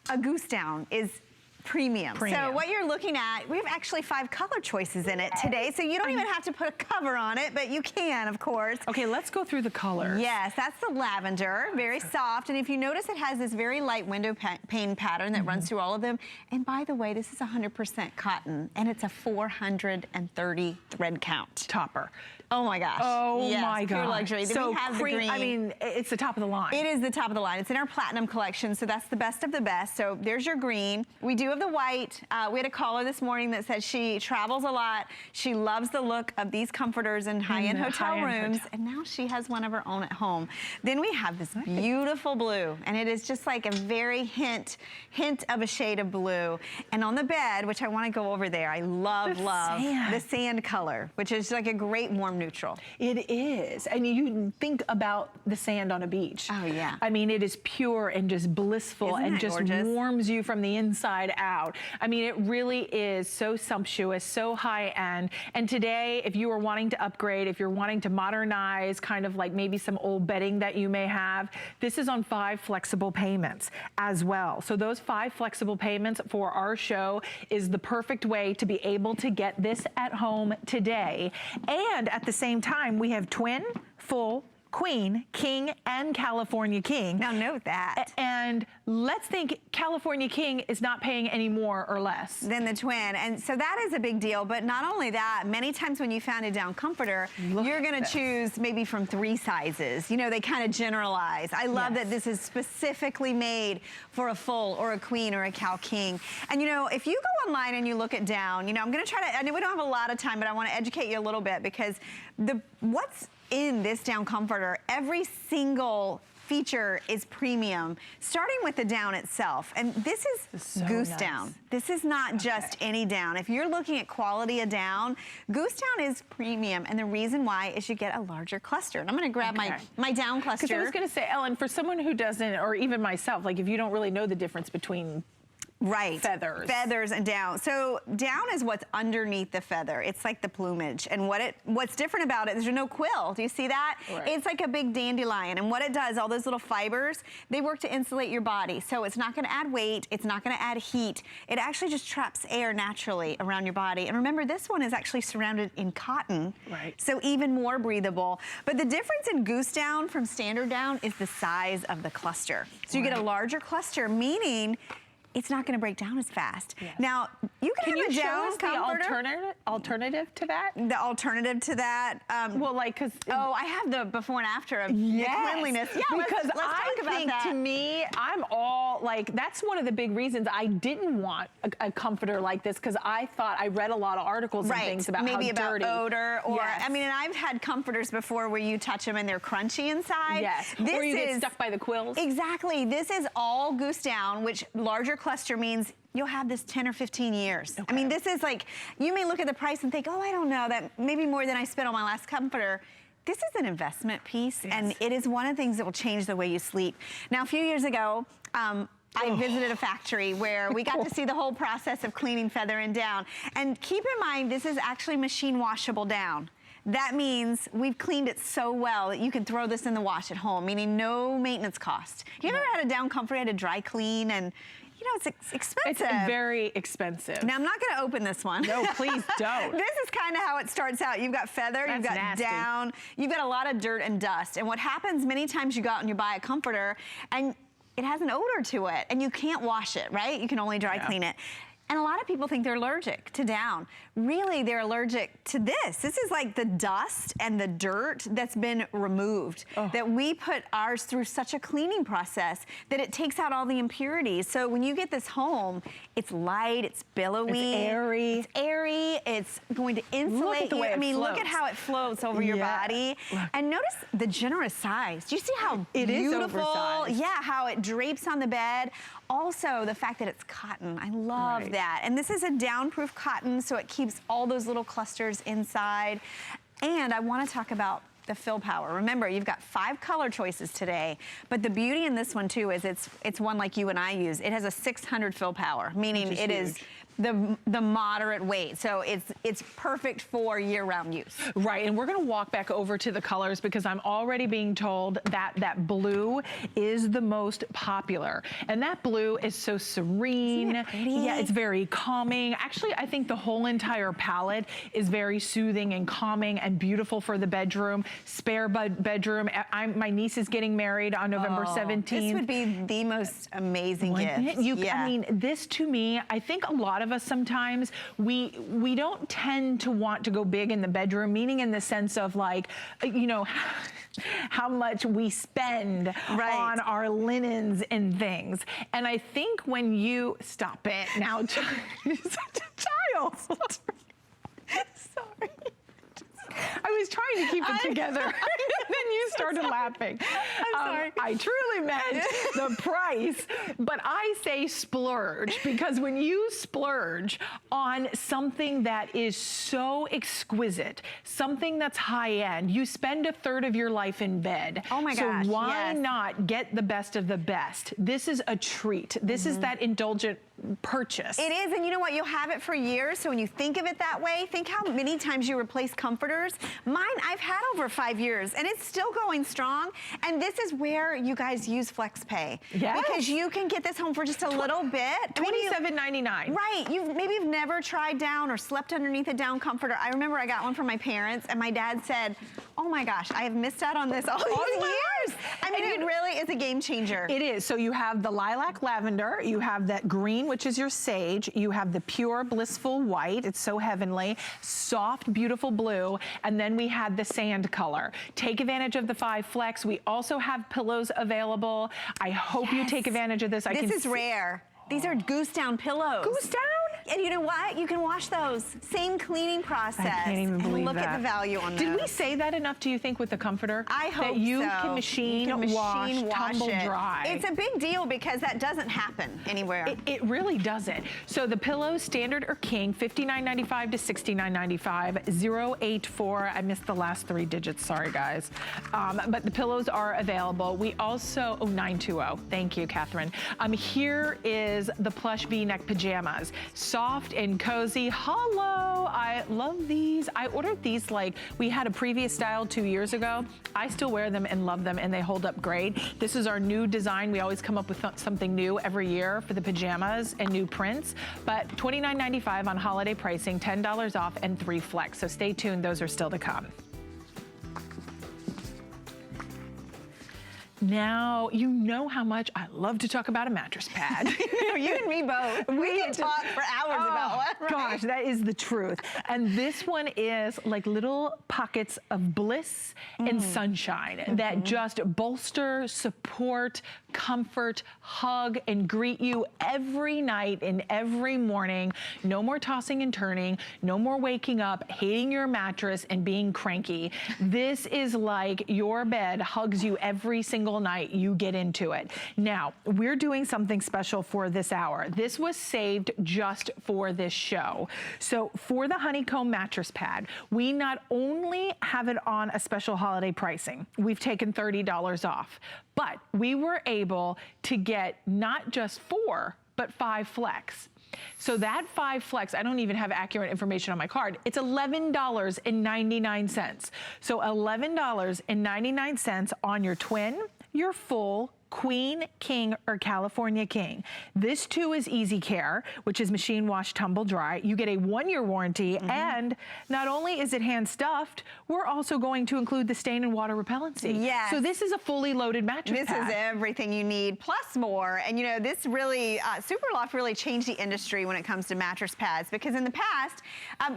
a goose down is premium. So what you're looking at, we have actually 5 color choices in it today, so you don't even have to put a cover on it, but you can, of course. Okay, let's go through the colors. Yes, that's the lavender, very soft, and if you notice, it has this very light window pane pattern that runs through all of them. And by the way, this is 100% cotton, and it's a 430 thread count. Topper. Oh my gosh. Oh yes, my gosh. Pure luxury. Then So we have the green. I mean, it's the top of the line. It is the top of the line. It's in our platinum collection, so that's the best of the best. So there's your green. We do have the white. We had a caller this morning that said she travels a lot. She loves the look of these comforters in high-end hotel rooms, and now she has one of her own at home. Then we have this beautiful blue, and it is just like a very hint of a shade of blue. And on the bed, which I want to go over there, I love the sand color, which is like a great warm neutral. It is, and you think about the sand on a beach. Oh yeah. I mean, it is pure and just blissful. Isn't and that just gorgeous? Warms you from the inside out. I mean, it really is so sumptuous, so high end. And today, if you are wanting to upgrade, if you're wanting to modernize kind of like maybe some old bedding that you may have, this is on 5 flexible payments as well. So those 5 flexible payments for our show is the perfect way to be able to get this at home today. And at the same time, we have twin, full, queen, king, and California king. Now note that. And let's think California king is not paying any more or less than the twin. And so that is a big deal. But not only that, many times when you found a down comforter, you're going to choose maybe from 3 sizes. You know, they kind of generalize. I love that this is specifically made for a full or a queen or a Cal king. And you know, if you go online and you look at down, you know, I'm going to try to, I know we don't have a lot of time, but I want to educate you a little bit, because what's in this down comforter, every single feature is premium, starting with the down itself. And this is so goose nice. down. This is not just any down. If you're looking at quality of down, goose down is premium. And the reason why is you get a larger cluster. And I'm gonna grab my down cluster. Because I was gonna say, Ellen, for someone who doesn't, or even myself, like if you don't really know the difference between Right. feathers. Feathers and down. So down is what's underneath the feather. It's like the plumage. And what's different about it is there's no quill. Do you see that? Right. It's like a big dandelion. And what it does, all those little fibers, they work to insulate your body. So it's not gonna add weight. It's not gonna add heat. It actually just traps air naturally around your body. And remember, this one is actually surrounded in cotton. Right. So even more breathable. But the difference in goose down from standard down is the size of the cluster. So you get a larger cluster, meaning it's not going to break down as fast. Yes. Now, you can have a show down us comforter. the alternative to that? The alternative to that. Well, like, because I have the before and after of yes, the cleanliness. Yeah, because let's I talk about think that. to me, I'm all like, that's one of the big reasons I didn't want a comforter like this, because I read a lot of articles and things about maybe how about dirty. odor, or yes. I mean, and I've had comforters before where you touch them and they're crunchy inside. Yes, this or you get stuck by the quills. Exactly. This is all goose down, which larger cluster means you'll have this 10 or 15 years. Okay. I mean, this is like, you may look at the price and think, oh, I don't know, that maybe more than I spent on my last comforter. This is an investment piece, and it is one of the things that will change the way you sleep. Now, a few years ago, I visited a factory where we got to see the whole process of cleaning feather and down. And keep in mind, this is actually machine washable down. That means we've cleaned it so well that you can throw this in the wash at home, meaning no maintenance cost. You ever had a down comforter, had to dry clean, and you know, it's expensive. It's very expensive. Now, I'm not going to open this one. No, please don't. This is kind of how it starts out. You've got feather, you've got nasty. down, you've got a lot of dirt and dust. And what happens many times, you go out and you buy a comforter and it has an odor to it and you can't wash it, right? You can only dry clean it. And a lot of people think they're allergic to down. Really, they're allergic to this. This is like the dust and the dirt that's been removed. That we put ours through such a cleaning process that it takes out all the impurities. So when you get this home, it's light, it's billowy. It's airy. It's airy, it's going to insulate Look at the you. way I it mean, look floats. at how it floats over your body. And notice the generous size. Do you see how It is beautiful? oversized. Yeah, how it drapes on the bed. Also, the fact that it's cotton. I love that. And this is a down-proof cotton, so it keeps all those little clusters inside. And I want to talk about the fill power. Remember, you've got 5 color choices today, but the beauty in this one too is it's one like you and I use. It has a 600 fill power, meaning it is the moderate weight. So it's perfect for year-round use. Right, and we're gonna walk back over to the colors because I'm already being told that blue is the most popular. And that blue is so serene. Isn't it pretty? Yeah, it's very calming. Actually, I think the whole entire palette is very soothing and calming and beautiful for the bedroom, spare bedroom. My niece is getting married on November 17th. This would be the most amazing gift. I mean, this to me, I think a lot of us sometimes, we don't tend to want to go big in the bedroom, meaning in the sense of like, you know, how much we spend on our linens and things. And I think when you, stop it now, you're such a child. Sorry. I was trying to keep it together, and then you started laughing. I'm sorry. I truly meant the price, but I say splurge, because when you splurge on something that is so exquisite, something that's high-end, you spend a third of your life in bed. Oh my gosh, so why not get the best of the best? This is a treat. This is that indulgent purchase. It is, and you know what? You'll have it for years, so when you think of it that way, think how many times you replace comforters. Mine, I've had over 5 years, and it's still going strong, and this is where you guys use FlexPay. Yes. Because you can get this home for just a little bit. $27.99. Right, maybe you've never tried down or slept underneath a down comforter. I remember I got one from my parents, and my dad said, oh my gosh, I have missed out on this all these years. I mean, it really is a game changer. It is. So you have the lilac lavender, you have that green, which is your sage, you have the pure blissful white, it's so heavenly, soft, beautiful blue, and then we had the sand color. Take advantage of the 5 Flex. We also have pillows available. I hope you take advantage of this. This is rare. These are goose down pillows. Goose down? And you know what? You can wash those. Same cleaning process. I can't even believe look that. at the value on those. Did we say that enough, do you think, with the comforter? I hope that you so. can machine wash, tumble it. dry. It's a big deal because that doesn't happen anywhere. It really doesn't. So the pillows, standard or king, $59.95 to $69.95, 084. I missed the last 3 digits, sorry guys. But the pillows are available. We also, 920, thank you, Catherine. Here is the plush V-neck pajamas. Soft and cozy. Hello, I love these. I ordered these like, we had a previous style 2 years ago. I still wear them and love them and they hold up great. This is our new design. We always come up with something new every year for the pajamas and new prints, but $29.95 on holiday pricing, $10 off and 3 flex. So stay tuned, those are still to come. Now, you know how much I love to talk about a mattress pad. You and me both. We can talk for hours about what, right? Gosh, that is the truth. And this one is like little pockets of bliss and sunshine that just bolster, support, comfort, hug, and greet you every night and every morning. No more tossing and turning, no more waking up, hating your mattress and being cranky. This is like your bed hugs you every single night you get into it. Now, we're doing something special for this hour. This was saved just for this show. So for the honeycomb mattress pad, we not only have it on a special holiday pricing, we've taken $30 off, but we were able to get not just 4, but 5 flex. So that 5 flex, I don't even have accurate information on my card. It's $11.99. So $11.99 on your twin, your full, queen, king, or California king. This too is easy care, which is machine wash, tumble dry. You get a 1-year warranty, and not only is it hand stuffed, we're also going to include the stain and water repellency. Yes. So this is a fully loaded mattress This pad. is everything you need, plus more. And you know, this really, Superloft really changed the industry when it comes to mattress pads, because in the past,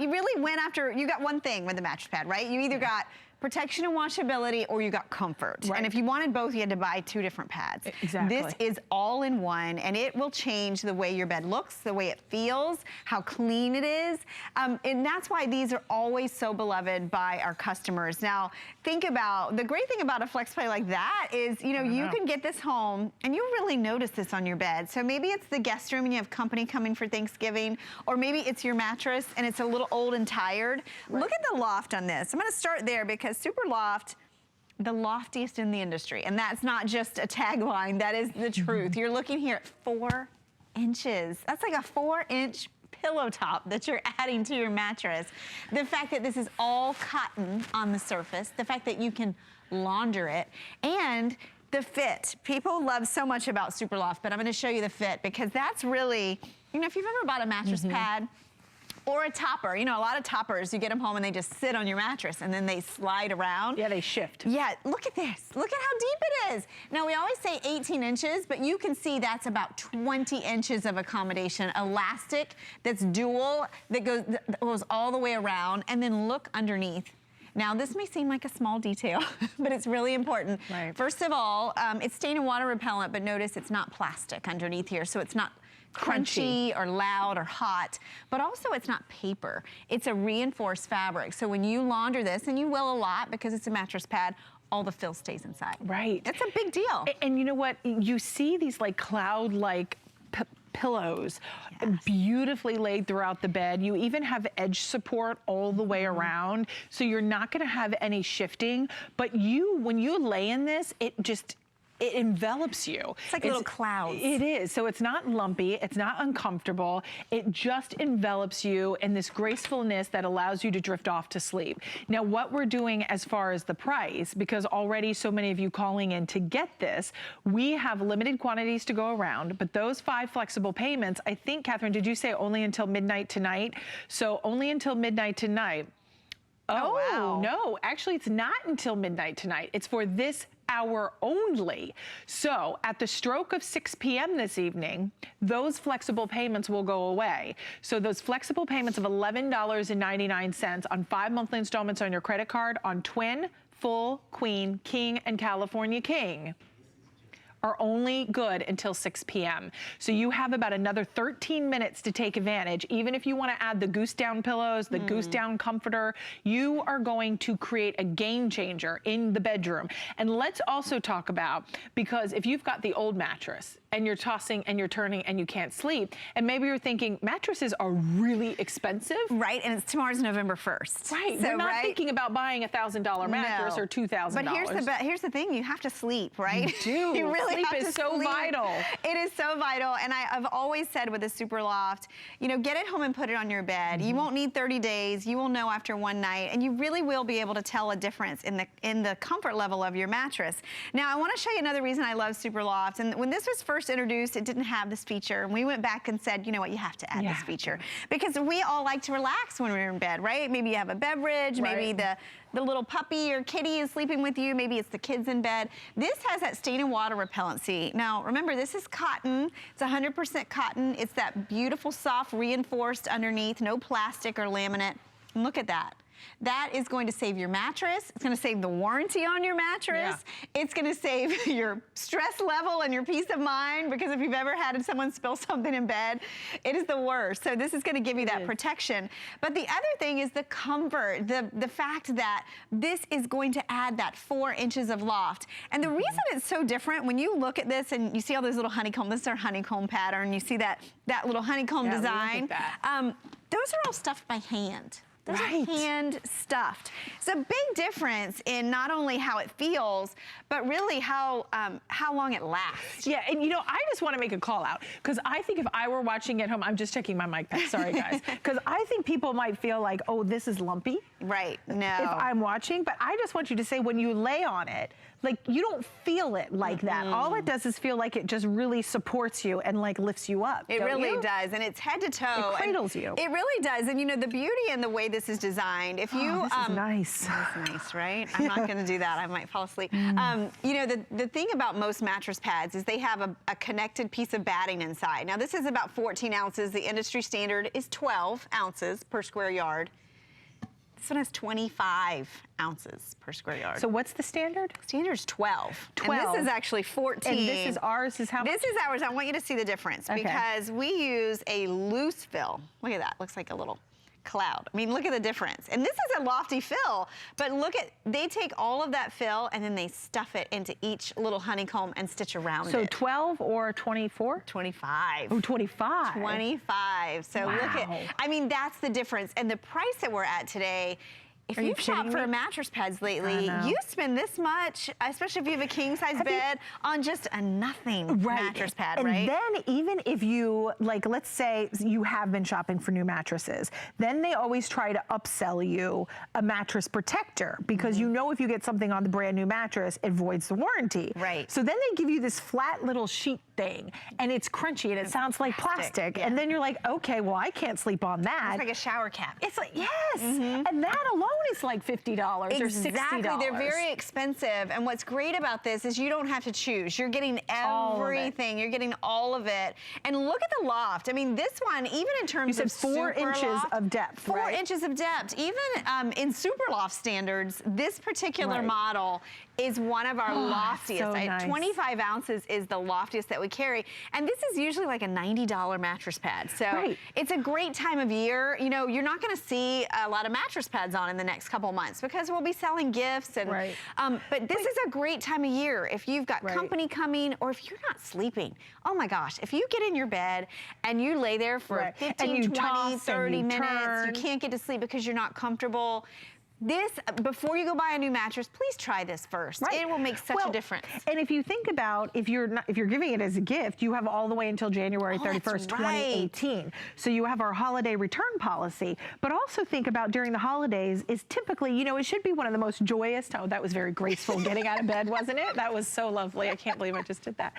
you really went after, you got one thing with the mattress pad, right? You either got protection and washability, or you got comfort. Right. And if you wanted both, you had to buy 2 different pads. Exactly. This is all in one, and it will change the way your bed looks, the way it feels, how clean it is. And that's why these are always so beloved by our customers. Now, think about, the great thing about a flex play like that is, you know, you can get this home, and you really notice this on your bed. So maybe it's the guest room and you have company coming for Thanksgiving, or maybe it's your mattress and it's a little old and tired. Right. Look at the loft on this. I'm gonna start there because Superloft, the loftiest in the industry. And that's not just a tagline, that is the truth. You're looking here at 4 inches. That's like a 4-inch pillow top that you're adding to your mattress. The fact that this is all cotton on the surface, the fact that you can launder it, and the fit. People love so much about Superloft, but I'm gonna show you the fit because that's really, you know, if you've ever bought a mattress pad, or a topper. You know, a lot of toppers, you get them home and they just sit on your mattress and then they slide around. Yeah, they shift. Yeah, look at this. Look at how deep it is. Now, we always say 18 inches, but you can see that's about 20 inches of accommodation. Elastic that's dual, that goes all the way around, and then look underneath. Now, this may seem like a small detail, but it's really important. Right. First of all, it's stain and water repellent, but notice it's not plastic underneath here, so it's not crunchy or loud or hot, but also it's not paper. It's a reinforced fabric. So when you launder this, and you will a lot because it's a mattress pad, all the fill stays inside. Right. It's a big deal. And you know what? You see these like cloud-like pillows, beautifully laid throughout the bed. You even have edge support all the way around, so you're not gonna have any shifting, but when you lay in this, it envelops you. It's like little clouds. It is. So it's not lumpy. It's not uncomfortable. It just envelops you in this gracefulness that allows you to drift off to sleep. Now, what we're doing as far as the price, because already so many of you calling in to get this, we have limited quantities to go around, but those 5 flexible payments, I think, Catherine, did you say only until midnight tonight? So only until midnight tonight. Oh, wow. No, actually it's not until midnight tonight. It's for this hour only. So at the stroke of 6 p.m. this evening, those flexible payments will go away. So those flexible payments of $11.99 on 5 monthly installments on your credit card on twin, full, queen, king, and California king are only good until 6 p.m. So you have about another 13 minutes to take advantage. Even if you want to add the goose down pillows, the goose down comforter, you are going to create a game changer in the bedroom. And let's also talk about, because if you've got the old mattress and you're tossing and you're turning and you can't sleep, and maybe you're thinking mattresses are really expensive. Right, and tomorrow's November 1st. Right, so we're not thinking about buying a $1,000 mattress or $2,000. But here's the thing, you have to sleep, right? You do. You really sleep have is to so sleep. vital. It is so vital, and I've always said with the Super Loft, you know, get it home and put it on your bed. You won't need 30 days. You will know after one night, and you really will be able to tell a difference in the comfort level of your mattress. Now, I want to show you another reason I love Super Loft, and when this was first introduced, it didn't have this feature, and we went back and said, you know what, you have to add this feature, because we all like to relax when we're in bed, right? Maybe you have a beverage, maybe the little puppy or kitty is sleeping with you, maybe it's the kids in bed. This has that stain and water repellency. Now, remember, this is cotton. It's 100% cotton. It's that beautiful, soft, reinforced underneath, no plastic or laminate. And look at that. That is going to save your mattress. It's going to save the warranty on your mattress. Yeah. It's going to save your stress level and your peace of mind, because if you've ever had someone spill something in bed, it is the worst. So this is going to give you that protection. But the other thing is the comfort, the fact that this is going to add that 4 inches of loft. And the reason it's so different, when you look at this and you see all those little honeycomb, this is our honeycomb pattern, you see that little honeycomb design. Look at that. Those are all stuffed by hand. Those are hand stuffed. It's a big difference in not only how it feels, but really how long it lasts. Yeah, and you know, I just want to make a call out, because I think if I were watching at home, I'm just checking my mic back, sorry guys, because I think people might feel like, oh, this is lumpy. Right, no. If I'm watching, but I just want you to say, when you lay on it, like, you don't feel it like that. All it does is feel like it just really supports you and like lifts you up. It really does, and it's head to toe. It cradles you. It really does, and you know, the beauty and the way this is designed, if you... this is nice. That's nice, right? I'm not gonna do that, I might fall asleep. You know, the thing about most mattress pads is they have a connected piece of batting inside. Now, this is about 14 ounces. The industry standard is 12 ounces per square yard. This one has 25 ounces per square yard. So what's the standard? Standard's 12. 12. And this is actually 14. And this is ours, is how much? This is ours. I want you to see the difference, because we use a loose fill. Look at that. Looks like a little cloud. I mean, look at the difference. And this is a lofty fill, but look at, they take all of that fill and then they stuff it into each little honeycomb and stitch around it. So 12 or 24? 25. Oh, 25. 25. So look at, I mean, that's the difference. And the price that we're at today, if you've shopped for mattress pads lately, you spend this much, especially if you have a king-size bed, on just a nothing mattress pad, right? And then even if you, like, let's say you have been shopping for new mattresses, then they always try to upsell you a mattress protector, because you know if you get something on the brand new mattress, it voids the warranty. Right. So then they give you this flat little sheet thing, and it's crunchy, and it sounds like plastic. And then you're like, okay, well, I can't sleep on that. It's like a shower cap. It's like, yes. And that alone is like $50 or $60. Exactly, they're very expensive. And what's great about this is you don't have to choose. You're getting everything. You're getting all of it. And look at the loft. I mean, this one, even in terms of 4 inches loft, of depth, 4 inches of depth. Even in super loft standards, this particular model is one of our loftiest. So nice. 25 ounces is the loftiest that we carry. And this is usually like a $90 mattress pad. So it's a great time of year. You know, you're not gonna see a lot of mattress pads on in the next couple months, because we'll be selling gifts. And but this is a great time of year if you've got company coming, or if you're not sleeping. Oh my gosh, if you get in your bed and you lay there for 15, 20, 30 minutes, you can't get to sleep because you're not comfortable. This, before you go buy a new mattress, please try this first. It will make such a difference. And if you think about, if you're giving it as a gift, you have all the way until January 31st, 2018. So you have our holiday return policy. But also think about, during the holidays is typically, you know, it should be one of the most joyous. Oh, that was very graceful getting out of bed, wasn't it? That was so lovely. I can't believe I just did that.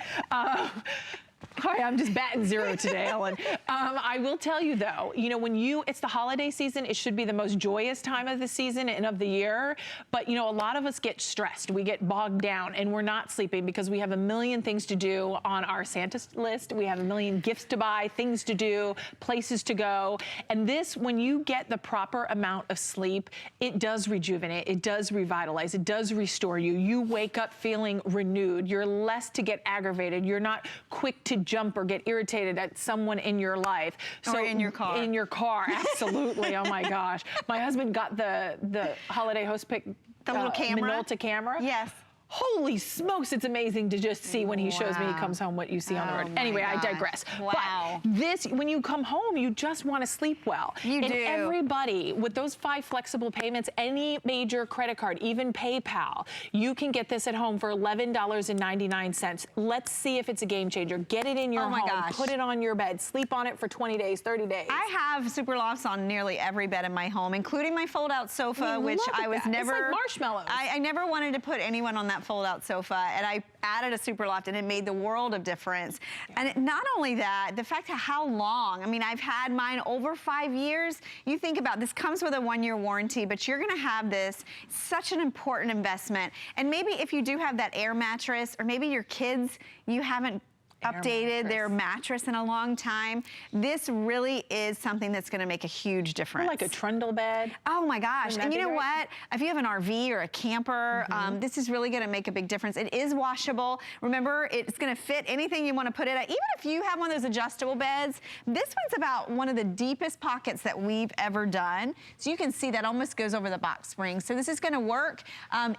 Hi, I'm just batting zero today, Ellen. I will tell you though, you know, it's the holiday season, it should be the most joyous time of the season and of the year. But you know, a lot of us get stressed, we get bogged down, and we're not sleeping because we have a million things to do on our Santa list. We have a million gifts to buy, things to do, places to go. And this, when you get the proper amount of sleep, it does rejuvenate, it does revitalize, it does restore you. You wake up feeling renewed. You're less to get aggravated. You're not quick to jump or get irritated at someone in your life. Or in your car. In your car, absolutely. Oh my gosh. My husband got the holiday host pick. The little camera? Minolta camera. Yes. Holy smokes, it's amazing to just see when he shows me he comes home what you see on the road. Anyway, I digress. Wow. But this, when you come home, you just want to sleep well. You do. Everybody, with those 5 flexible payments, any major credit card, even PayPal, you can get this at home for $11.99. Let's see if it's a game changer. Get it in your home. Gosh. Put it on your bed. Sleep on it for 20 days, 30 days. I have Super Lofts on nearly every bed in my home, including my fold-out sofa, which I was never... It's like marshmallows. I never wanted to put anyone on that fold-out sofa, and I added a Super Loft, and it made the world of difference. And not only that, the fact of how long, I mean, I've had mine over 5 years. You think about, this comes with a 1-year warranty, but you're gonna have this, such an important investment. And maybe if you do have that air mattress, or maybe your kids, you haven't updated their mattress in a long time. This really is something that's gonna make a huge difference. Or like a trundle bed. Oh my gosh, and you know what? If you have an RV or a camper, this is really gonna make a big difference. It is washable. Remember, it's gonna fit anything you wanna put it at. Even if you have one of those adjustable beds, this one's about one of the deepest pockets that we've ever done. So you can see that almost goes over the box spring. So this is gonna work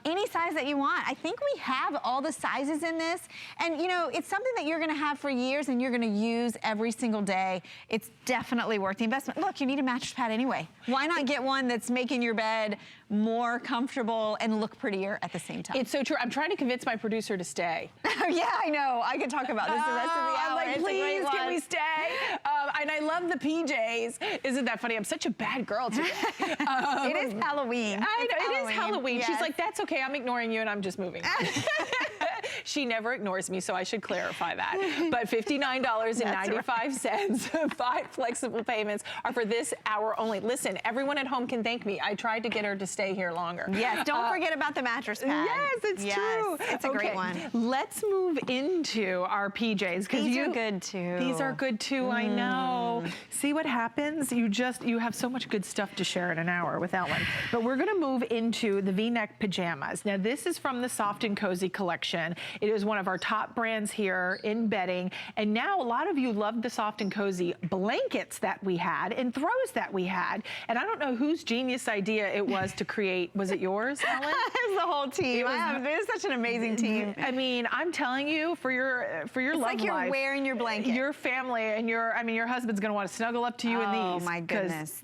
any size that you want. I think we have all the sizes in this. And you know, it's something that you're gonna have for years and you're gonna use every single day. It's definitely worth the investment. Look, you need a mattress pad anyway. Why not get one that's making your bed more comfortable and look prettier at the same time? It's so true. I'm trying to convince my producer to stay. Yeah, I know. I could talk about this the rest of the hour. I'm like, please, can we stay? And I love the PJs. Isn't that funny? I'm such a bad girl today. It is Halloween. I know, it is Halloween. Yes. She's like, that's okay. I'm ignoring you and I'm just moving. She never ignores me, so I should clarify that. But $59.95, 5 flexible payments are for this hour only. Listen, everyone at home can thank me. I tried to get her to stay here longer. Yes, don't forget about the mattress pad. Yes, it's true. It's a great one. Let's move into our PJs. These are good too. These are good too, I know. See what happens? You have so much good stuff to share in an hour with Ellen. But we're gonna move into the V-neck pajamas. Now this is from the Soft and Cozy collection. It is one of our top brands here in bedding. And now a lot of you loved the Soft and Cozy blankets that we had and throws that we had. And I don't know whose genius idea it was to create. Was it yours, Ellen? It was the whole team. It is such an amazing team. I mean, I'm telling you, for your love life. It's like you're wearing your blanket. Your family and your husband's gonna want to snuggle up to you in these. Oh my goodness.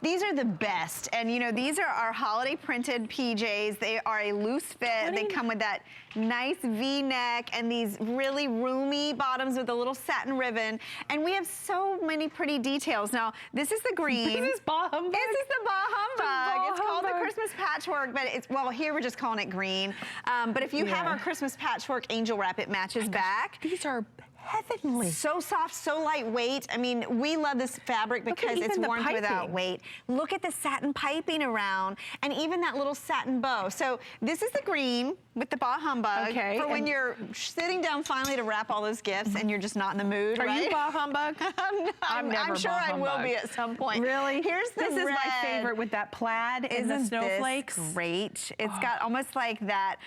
These are the best. And you know, these are our holiday printed PJs. They are a loose fit. They come with that nice V-neck and these really roomy bottoms with a little satin ribbon. And we have so many pretty details. Now, this is the green. This is Bah Humbug. This is the Bah Humbug. It's called the Christmas patchwork, but well, here we're just calling it green. But if you have our Christmas patchwork angel wrap, it matches back. These are heavenly. So soft, so lightweight. I mean, we love this fabric because it's worn without weight. Look at the satin piping around and even that little satin bow. So this is the green with the Bah Humbug for when you're sitting down finally to wrap all those gifts and you're just not in the mood, Are you Bah Humbug? I'm sure I will be at some point. Really? Here's the This is red. my favorite with that plaid and the snowflakes. This great? It's got almost like that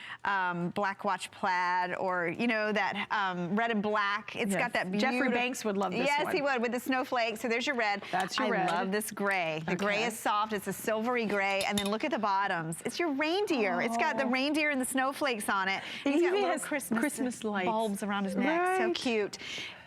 Black Watch plaid or, you know, that red and black. It's got that beautiful... Jeffrey Banks would love this one. Yes, he would, with the snowflakes. So there's your red. That's your red. I love this gray. The gray is soft. It's a silvery gray. And then look at the bottoms. It's your reindeer. It's got the reindeer and the snowflakes on it. He's got little Christmas lights. Bulbs around his neck. So cute.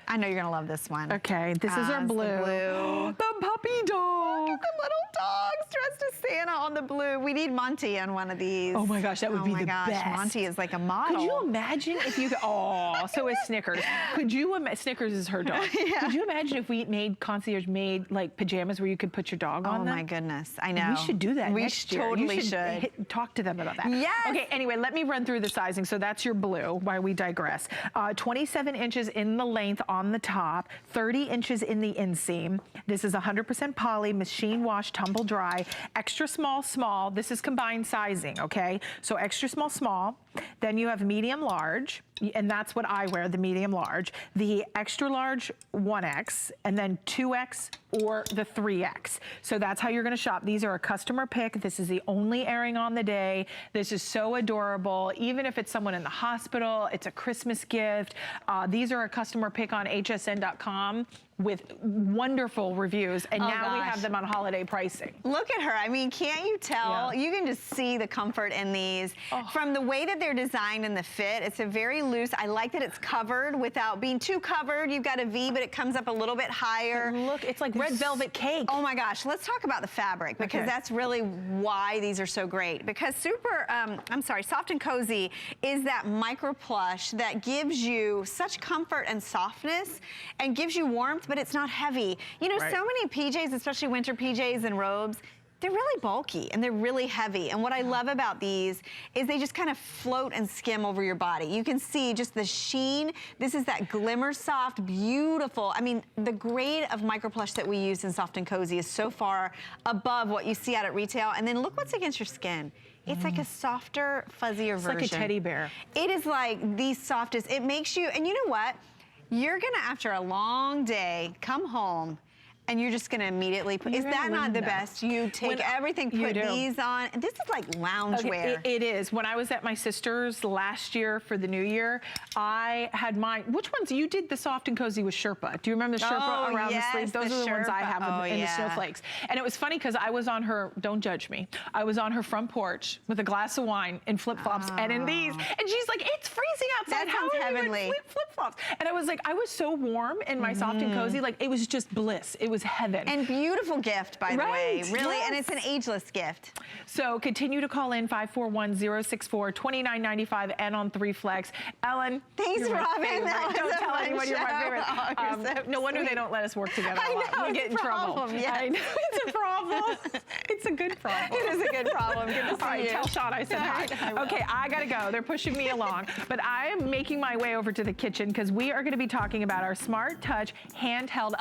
I know you're gonna love this one. Okay, this is our blue. The puppy dog. Look at the little dogs. dressed as Santa on the blue. We need Monty on one of these. Oh my gosh, that would be the best. Monty is like a model. Could you imagine if you could, oh, so is Snickers. Could you imagine, Snickers is her dog. Yeah. Could you imagine if Concierge made like pajamas where you could put your dog on them? Oh my goodness, I know. We should do that We next year. totally You should. talk to them about that. Yes. Okay, anyway, let me run through the sizing. So that's your blue, why we digress. 27 inches in the length on the top, 30 inches in the inseam. This is 100% poly, machine wash, tumble dry, extra small, small. This is combined sizing, okay? So extra small, small. Then you have medium large, and that's what I wear, the medium large. The extra large 1X, and then 2X or the 3X. So that's how you're gonna shop. These are a customer pick. This is the only airing on the day. This is so adorable. Even if it's someone in the hospital, it's a Christmas gift. These are a customer pick on hsn.com with wonderful reviews, and now we have them on holiday pricing. Look at her. I mean, can't you tell? Yeah. You can just see the comfort in these. From the way that they're designed and the fit, it's a very loose. I like that it's covered without being too covered. You've got a V, but it comes up a little bit higher. But look, it's like red velvet cake. Oh my gosh, let's talk about the fabric, because that's really why these are so great. Because Soft and Cozy is that micro plush that gives you such comfort and softness and gives you warmth, but it's not heavy. You know, so many PJs, especially winter PJs and robes, they're really bulky and they're really heavy. And what I love about these is they just kind of float and skim over your body. You can see just the sheen. This is that glimmer soft, beautiful. I mean, the grade of micro plush that we use in Soft and Cozy is so far above what you see out at retail. And then look what's against your skin. It's like a softer, fuzzier version. It's like a teddy bear. It is like the softest. It makes you, and you know what? You're gonna, after a long day, come home and you're just gonna immediately put, is that not the best? You take everything, put these on. This is like loungewear. It is. When I was at my sister's last year for the new year, I had mine. Which ones? You did the Soft and Cozy with Sherpa. Do you remember the Sherpa around the sleeve? Those are the ones I have in the snowflakes. And it was funny because I was on her, don't judge me, I was on her front porch with a glass of wine in flip-flops and in these. And she's like, it's freezing outside. That sounds heavenly. Flip-flops. And I was like, I was so warm in my Soft and Cozy. Like, it was just bliss. It was heaven. And beautiful gift, by the way, really, and it's an ageless gift. So continue to call in 541-064, $29.95 and on 3 Flex. Ellen, thanks, Robin. Don't tell anyone you're my favorite. No wonder they don't let us work together a lot. We'll get in trouble. Yes. I know, it's a problem. It's a good problem. It is a good problem. Good to see All right, you. tell Sean I said hi. Okay, I gotta go. They're pushing me along. But I am making my way over to the kitchen because we are gonna be talking about our Smart Touch handheld